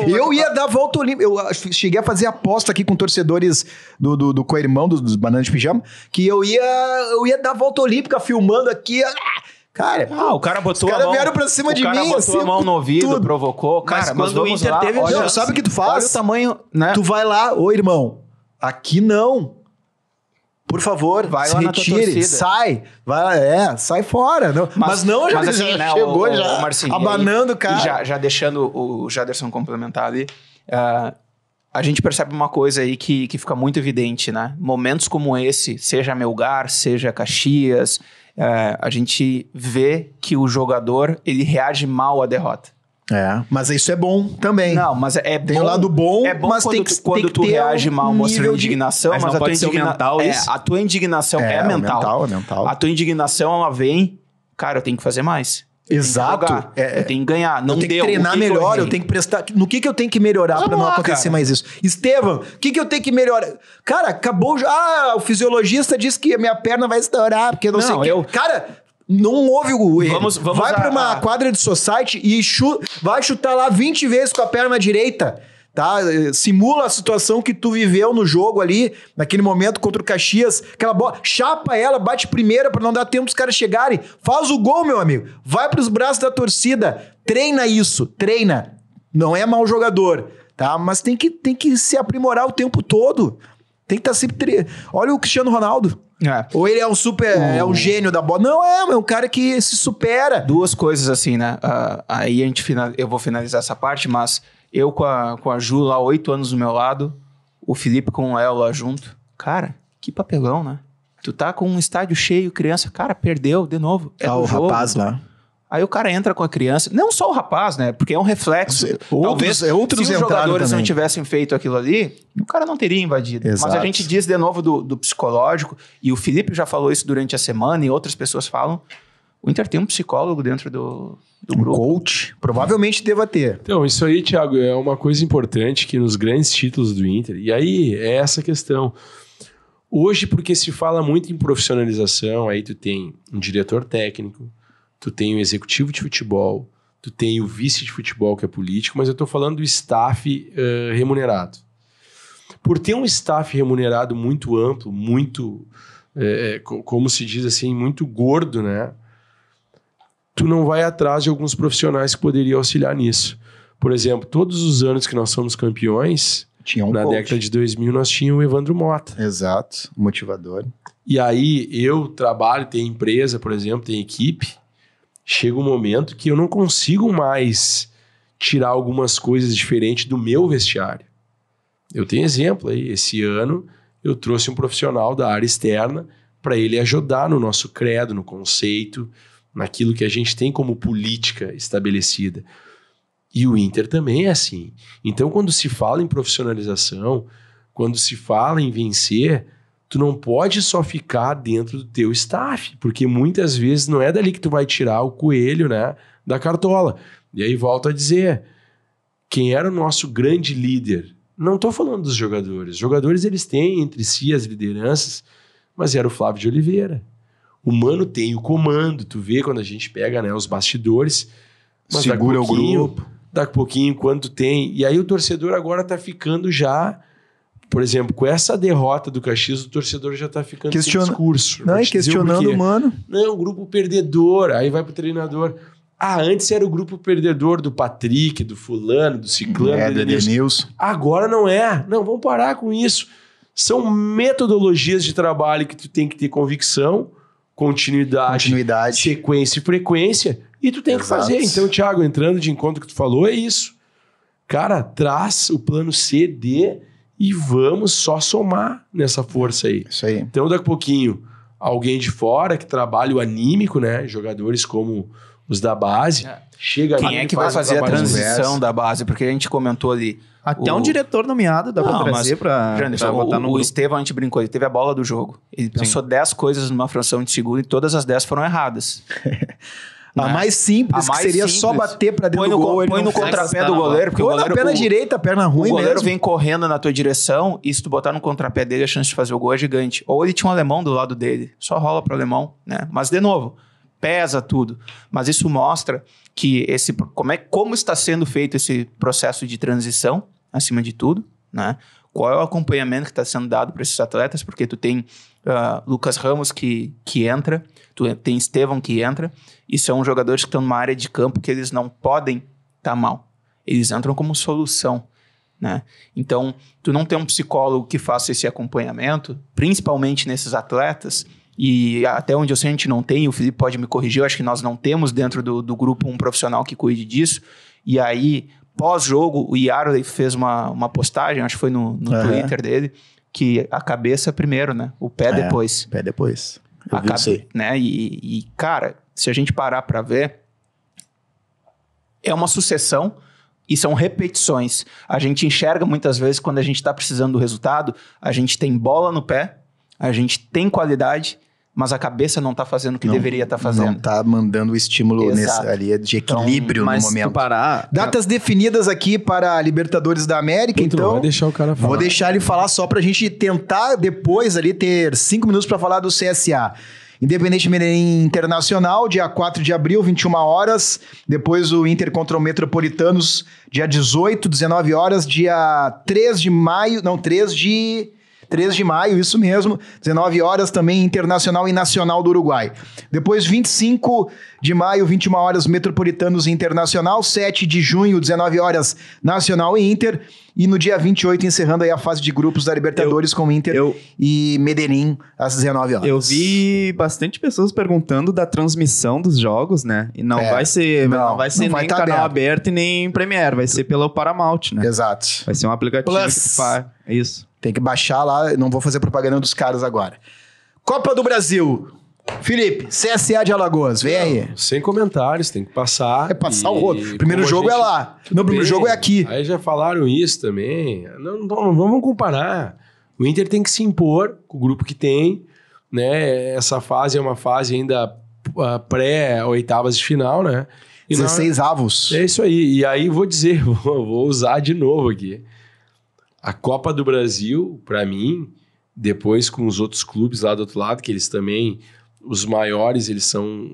Eu ia dar volta olímpica. Eu cheguei a fazer aposta aqui com torcedores do co-irmão, dos Bananas de Pijama, que eu ia dar volta olímpica filmando aqui. Cara, o cara botou a mão... vieram pra cima de mim. O cara botou a mão no ouvido, provocou. Cara, mas quando o Inter lá, teve... Olha, sabe o que tu faz? Olha o tamanho, né? Tu vai lá, irmão, aqui não. Por favor, vai se lá retire, sai. Sai fora. Não, mas não, já assim, né, chegou o Marcinho, abanando o cara. Já deixando o Jaderson complementar ali, a gente percebe uma coisa aí que fica muito evidente, né? Momentos como esse, seja Melgar, seja Caxias, a gente vê que o jogador, ele reage mal à derrota. Mas isso é bom também. Não, mas é bom. Tem um lado bom, mas quando tu reage mal mostrando indignação, mas a tua indignação a tua indignação é mental. É mental. A tua indignação, ela vem, cara, eu tenho que fazer mais. Exato. Eu tenho que ganhar. Não eu tenho que treinar melhor, eu tenho que prestar... No que eu tenho que melhorar pra não acontecer mais isso? Estevam, o que eu tenho que melhorar? Cara, acabou já... o fisiologista disse que a minha perna vai estourar, porque não sei o quê. Cara... Não houve o erro. Vai pra uma quadra de society e vai chutar lá 20 vezes com a perna direita, tá? Simula a situação que tu viveu no jogo ali, naquele momento contra o Caxias. Aquela bola, chapa ela, bate primeira pra não dar tempo dos caras chegarem. Faz o gol, meu amigo. Vai pros braços da torcida. Treina isso, treina. Não é mau jogador, tá? Mas tem que se aprimorar o tempo todo. Tem que estar sempre... Olha o Cristiano Ronaldo. Ou ele é é um gênio da bola. Não, é um cara que se supera. Duas coisas assim, né? Aí eu vou finalizar essa parte, mas eu com a Ju lá, 8 anos do meu lado, o Felipe com o Léo lá junto. Cara, que papelão, né? Tu tá com um estádio cheio, criança, cara, perdeu de novo. O jogo. Rapaz lá. Aí o cara entra com a criança, não só o rapaz, né? Porque é um reflexo. Talvez se os jogadores não tivessem feito aquilo ali, o cara não teria invadido. Exato. Mas a gente diz de novo do psicológico, e o Felipe já falou isso durante a semana, e outras pessoas falam, o Inter tem um psicólogo dentro do grupo. Coach? Provavelmente deva ter. Então, isso aí, Thiago, é uma coisa importante que nos grandes títulos do Inter, e aí é essa questão. Hoje, porque se fala muito em profissionalização, aí tu tem um diretor técnico, tu tem o executivo de futebol, tu tem o vice de futebol, que é político, mas eu estou falando do staff remunerado. Por ter um staff remunerado muito amplo, muito, como se diz assim, muito gordo, né? Tu não vai atrás de alguns profissionais que poderiam auxiliar nisso. Por exemplo, todos os anos que nós somos campeões, na década de 2000, nós tínhamos o Evandro Mota. Exato, motivador. E aí eu trabalho, tenho empresa, por exemplo, tenho equipe. Chega um momento que eu não consigo mais tirar algumas coisas diferentes do meu vestiário. Eu tenho exemplo aí. Esse ano eu trouxe um profissional da área externa para ele ajudar no nosso credo, no conceito, naquilo que a gente tem como política estabelecida. E o Inter também é assim. Então, quando se fala em profissionalização, quando se fala em vencer, tu não pode só ficar dentro do teu staff, porque muitas vezes não é dali que tu vai tirar o coelho, né, da cartola. E aí volto a dizer, quem era o nosso grande líder? Não estou falando dos jogadores. Os jogadores, eles têm entre si as lideranças, mas era o Flávio de Oliveira. O Mano tem o comando, tu vê quando a gente pega, né, os bastidores, mas segura o grupo. Daqui a pouquinho, quando tem... E aí o torcedor agora tá ficando já... Por exemplo, com essa derrota do Caxias, o torcedor já tá ficando sem discurso. Não, e questionando o Mano. Não, grupo perdedor. Aí vai pro treinador. Antes era o grupo perdedor do Patrick, do fulano, do ciclano, do Edenilson. Agora não é. Não, vamos parar com isso. São metodologias de trabalho que tu tem que ter convicção, continuidade, sequência e frequência, e tu tem que fazer. Então, Thiago, entrando de encontro que tu falou, é isso. Cara, traz o plano C, D e vamos só somar nessa força aí. Isso aí. Então, daqui a pouquinho, alguém de fora que trabalha o anímico, né? Jogadores como os da base. Chega Quem é que vai fazer a transição da base? Porque a gente comentou ali. Até um diretor nomeado dá pra trazer pra botar no o Estevão, a gente brincou, ele teve a bola do jogo. Ele pensou 10 coisas numa fração de segundo e todas as 10 foram erradas. A mais simples, que seria só bater pra dentro do gol. Põe no contrapé do goleiro. Porque ou na perna direita, perna ruim mesmo. O goleiro vem correndo na tua direção e se tu botar no contrapé dele, a chance de fazer o gol é gigante. Ou ele tinha um alemão do lado dele. Só rola pro alemão, né? Mas, de novo, pesa tudo. Mas isso mostra que como está sendo feito esse processo de transição, acima de tudo, né? Qual é o acompanhamento que está sendo dado para esses atletas, porque tu tem Lucas Ramos que entra, tu tem Estevão que entra, e são jogadores que estão numa área de campo que eles não podem estar mal. Eles entram como solução, né? Então, tu não tem um psicólogo que faça esse acompanhamento, principalmente nesses atletas, e até onde eu sei a gente não tem, o Felipe pode me corrigir, eu acho que nós não temos dentro do grupo um profissional que cuide disso, e aí, pós-jogo, o Yarley fez uma postagem, acho que foi no Twitter dele, que a cabeça primeiro, né? O pé depois. O pé depois. Né? E, cara, se a gente parar pra ver, é uma sucessão e são repetições. A gente enxerga muitas vezes quando a gente tá precisando do resultado, a gente tem bola no pé, a gente tem qualidade, mas a cabeça não tá fazendo o que deveria estar fazendo. Não tá mandando o estímulo ali de equilíbrio no momento. Datas definidas aqui para a Libertadores da América, então vai deixar o cara falar. Vou deixar ele falar só pra gente tentar depois ali ter 5 minutos para falar do CSA. Independente Medellín Internacional, dia 4 de abril, 21 horas. Depois o Inter contra o Metropolitanos, dia 18, 19 horas. Dia 3 de maio, 3 de maio, isso mesmo, 19 horas também Internacional e Nacional do Uruguai. Depois 25 de maio, 21 horas Metropolitanos e Internacional, 7 de junho, 19 horas Nacional e Inter, e no dia 28 encerrando aí a fase de grupos da Libertadores com Inter e Medellín às 19 horas. Eu vi bastante pessoas perguntando da transmissão dos jogos, né? E não vai ser nem canal aberto e nem Premiere, vai ser pelo Paramount, né? Exato. Vai ser um aplicativo que faz. É isso. Tem que baixar lá, não vou fazer propaganda dos caras agora. Copa do Brasil. Felipe, CSA de Alagoas, vem aí. Sem comentários, tem que passar. É passar o rodo. O primeiro jogo é lá. Não, o primeiro jogo é aqui. Aí já falaram isso também. Não vamos comparar. O Inter tem que se impor com o grupo que tem, né? Essa fase é uma fase ainda pré-oitavas de final, né? 16 avos. É isso aí. E aí vou dizer, vou usar de novo aqui. A Copa do Brasil, para mim, depois com os outros clubes lá do outro lado, que eles também, os maiores, eles são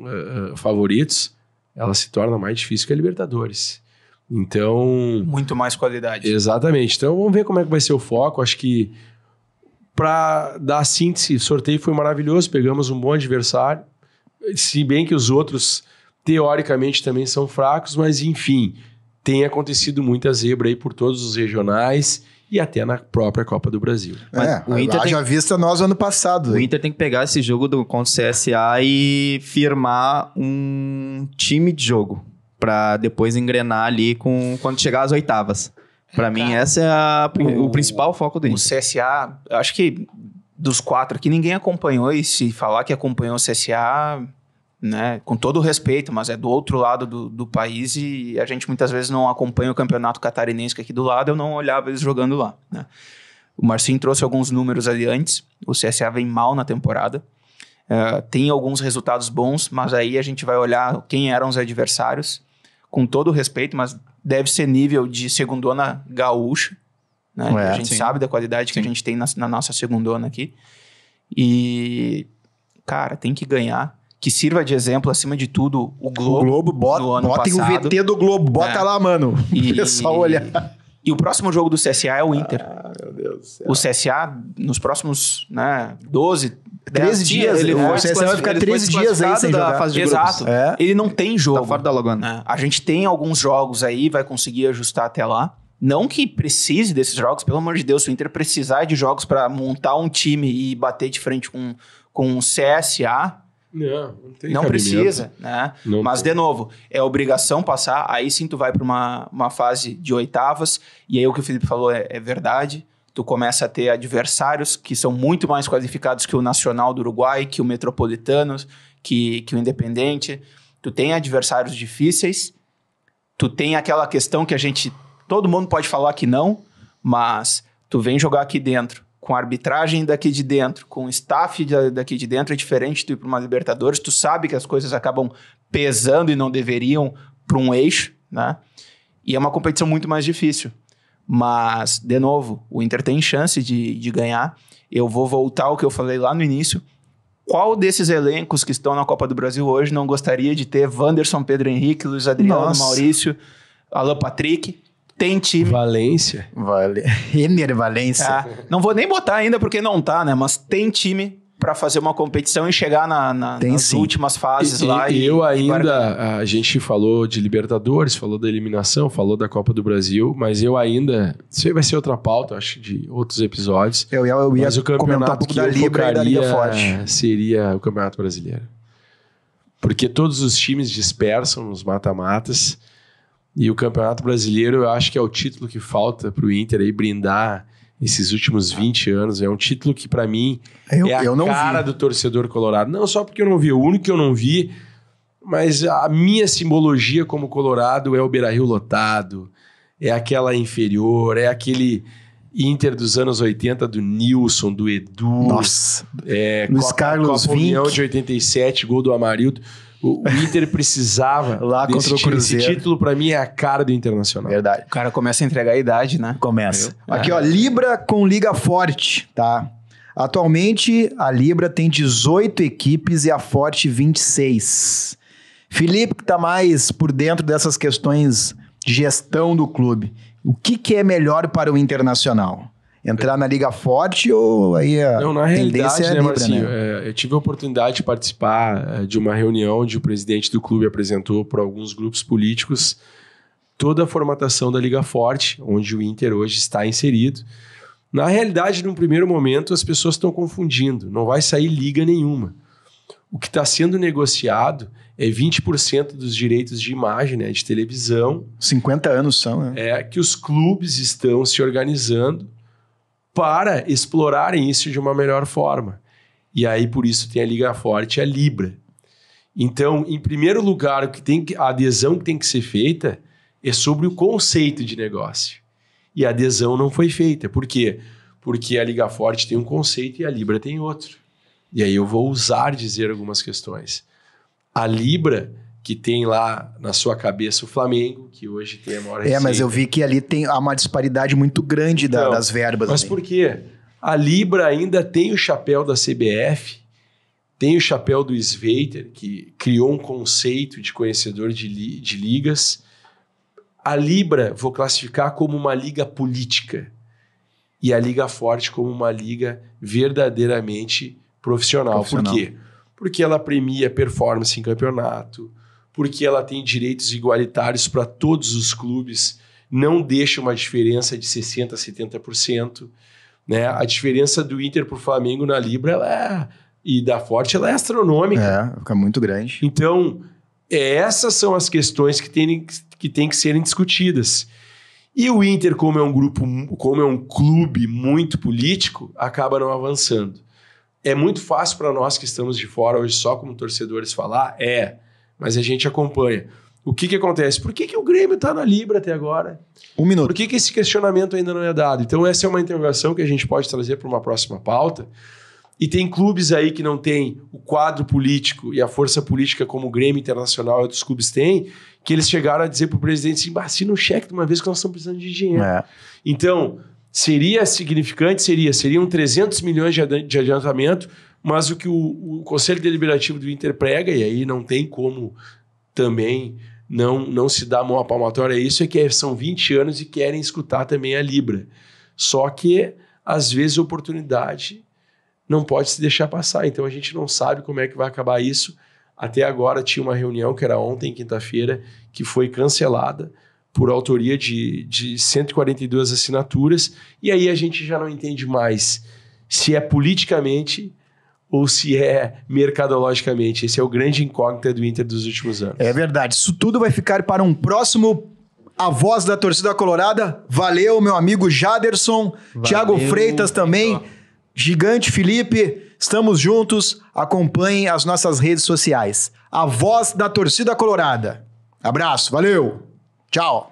favoritos, ela se torna mais difícil que a Libertadores. Então... Muito mais qualidade. Exatamente. Então vamos ver como é que vai ser o foco. Acho que para dar síntese, o sorteio foi maravilhoso, pegamos um bom adversário, se bem que os outros, teoricamente, também são fracos, mas enfim, tem acontecido muita zebra aí por todos os regionais e até na própria Copa do Brasil. O Inter já vista nós ano passado. O Inter tem que pegar esse jogo contra o CSA e firmar um time de jogo para depois engrenar ali quando chegar às oitavas. Para mim, essa é o principal foco do Inter. O CSA, eu acho que dos 4 aqui, ninguém acompanhou, e se falar que acompanhou o CSA, né, com todo o respeito, mas é do outro lado do país e a gente muitas vezes não acompanha o campeonato catarinense aqui do lado, eu não olhava eles jogando lá, né? O Marcinho trouxe alguns números ali antes, o CSA vem mal na temporada, tem alguns resultados bons, mas aí a gente vai olhar quem eram os adversários, com todo o respeito, mas deve ser nível de segundona gaúcha, né? A gente sabe da qualidade que a gente tem na nossa segundona aqui, e cara, tem que ganhar, que sirva de exemplo, acima de tudo, o Globo botem o VT do Globo, bota lá, mano. E, o pessoal olhar. E o próximo jogo do CSA é o Inter. Meu Deus do céu. O CSA, nos próximos 13 dias. O CSA vai ficar 13 dias aí sem jogar. Fase de Exato. Ele não tem jogo. Tá fora da Laguna. A gente tem alguns jogos aí, vai conseguir ajustar até lá. Não que precise desses jogos, pelo amor de Deus, se o Inter precisar de jogos para montar um time e bater de frente com o CSA, Não tem Não cabimento. precisa, né? Não Mas, tem. de novo, é obrigação passar. Aí sim tu vai para uma fase de oitavas. E aí o que o Felipe falou é verdade. Tu começa a ter adversários que são muito mais qualificados que o Nacional do Uruguai, que o Metropolitano, que o Independente. Tu tem adversários difíceis. Tu tem aquela questão que todo mundo pode falar que não, mas tu vem jogar aqui dentro, com a arbitragem daqui de dentro, com o staff daqui de dentro, é diferente de ir para uma Libertadores. Tu sabe que as coisas acabam pesando e não deveriam para um eixo, né? E é uma competição muito mais difícil. Mas, de novo, o Inter tem chance de ganhar. Eu vou voltar ao que eu falei lá no início. Qual desses elencos que estão na Copa do Brasil hoje não gostaria de ter Wanderson, Pedro Henrique, Luiz Adriano, Nossa. Maurício, Alan Patrick? Tem time. Valência. Ener Valência. Não vou nem botar ainda porque não tá, né? Mas tem time para fazer uma competição e chegar Tem nas sim. últimas fases lá. A gente falou de Libertadores, falou da eliminação, falou da Copa do Brasil, mas eu ainda, isso aí vai ser outra pauta, acho, de outros episódios. Eu ia Mas o comentar um campeonato pouco que da eu Libra e da Liga Forte. focaria seria o Campeonato Brasileiro. Porque todos os times dispersam nos mata-matas e o Campeonato Brasileiro eu acho que é o título que falta para o Inter aí brindar esses últimos 20 anos. É um título que, para mim, é a não cara vi. do torcedor colorado. Não só porque eu não vi, o único que eu não vi, mas a minha simbologia como colorado é o Beira-Rio lotado, é aquela inferior, é aquele Inter dos anos 80 do Nilson, do Edu. Nossa. Luiz Carlos Copa União Vinck. de 87, gol do Amarildo. O Inter precisava Lá contra o título. Esse Cruzeiro. título, para mim, é a cara do Internacional. Verdade. O cara começa a entregar a idade, né? Começa. Aqui, ó, Libra com Liga Forte, tá? Atualmente, a Libra tem 18 equipes e a Forte 26. Felipe, que tá mais por dentro dessas questões de gestão do clube, o que é melhor para o Internacional? Entrar na Liga Forte ou aí a Não, na tendência realidade, é a né, Libra, Marcinho, né? eu tive a oportunidade de participar de uma reunião onde o presidente do clube apresentou para alguns grupos políticos toda a formatação da Liga Forte, onde o Inter hoje está inserido. Na realidade, num primeiro momento, as pessoas estão confundindo. Não vai sair liga nenhuma. O que está sendo negociado é 20% dos direitos de imagem, né, de televisão, 50 anos são, né? é que os clubes estão se organizando para explorarem isso de uma melhor forma. E aí, por isso, tem a Liga Forte e a Libra. Então, em primeiro lugar, a adesão que tem que ser feita é sobre o conceito de negócio. E a adesão não foi feita. Por quê? Porque a Liga Forte tem um conceito e a Libra tem outro. E aí eu vou ousar dizer algumas questões. A Libra, que tem lá na sua cabeça o Flamengo, que hoje tem a maior receita. Mas eu vi que ali há uma disparidade muito grande das verbas. Mas ali. por quê? A Libra ainda tem o chapéu da CBF, tem o chapéu do Sveiter, que criou um conceito de conhecedor de ligas. A Libra vou classificar como uma liga política e a Liga Forte como uma liga verdadeiramente profissional. Por quê? Porque ela premia performance em campeonato, porque ela tem direitos igualitários para todos os clubes, não deixa uma diferença de 60% a 70%. Né? A diferença do Inter para o Flamengo na Libra e da Forte ela é astronômica. Fica muito grande. Então, essas são as questões que têm que serem discutidas. E o Inter, como é um clube muito político, acaba não avançando. É muito fácil para nós que estamos de fora hoje só como torcedores falar, mas a gente acompanha. O que acontece? Por que o Grêmio está na Libra até agora? 1 minuto. Por que esse questionamento ainda não é dado? Então essa é uma interrogação que a gente pode trazer para uma próxima pauta. E tem clubes aí que não têm o quadro político e a força política como o Grêmio Internacional e outros clubes têm, que eles chegaram a dizer para o presidente assim, assina um cheque de uma vez que nós estamos precisando de dinheiro. Então, seria significante? Seriam 300 milhões de adiantamento, mas o que o Conselho Deliberativo do Inter prega, e aí não tem como também não se dar mão à palmatória a isso, é que são 20 anos e querem escutar também a Libra. Só que, às vezes, a oportunidade não pode se deixar passar. Então, a gente não sabe como é que vai acabar isso. Até agora, tinha uma reunião, que era ontem, quinta-feira, que foi cancelada por autoria de 142 assinaturas. E aí a gente já não entende mais se é politicamente ou se é mercadologicamente. Esse é o grande incógnito do Inter dos últimos anos. É verdade. Isso tudo vai ficar para um próximo A Voz da Torcida Colorada. Valeu, meu amigo Jaderson. Thiago Freitas também. Gigante Felipe. Estamos juntos. Acompanhem as nossas redes sociais. A Voz da Torcida Colorada. Abraço. Valeu. Tchau.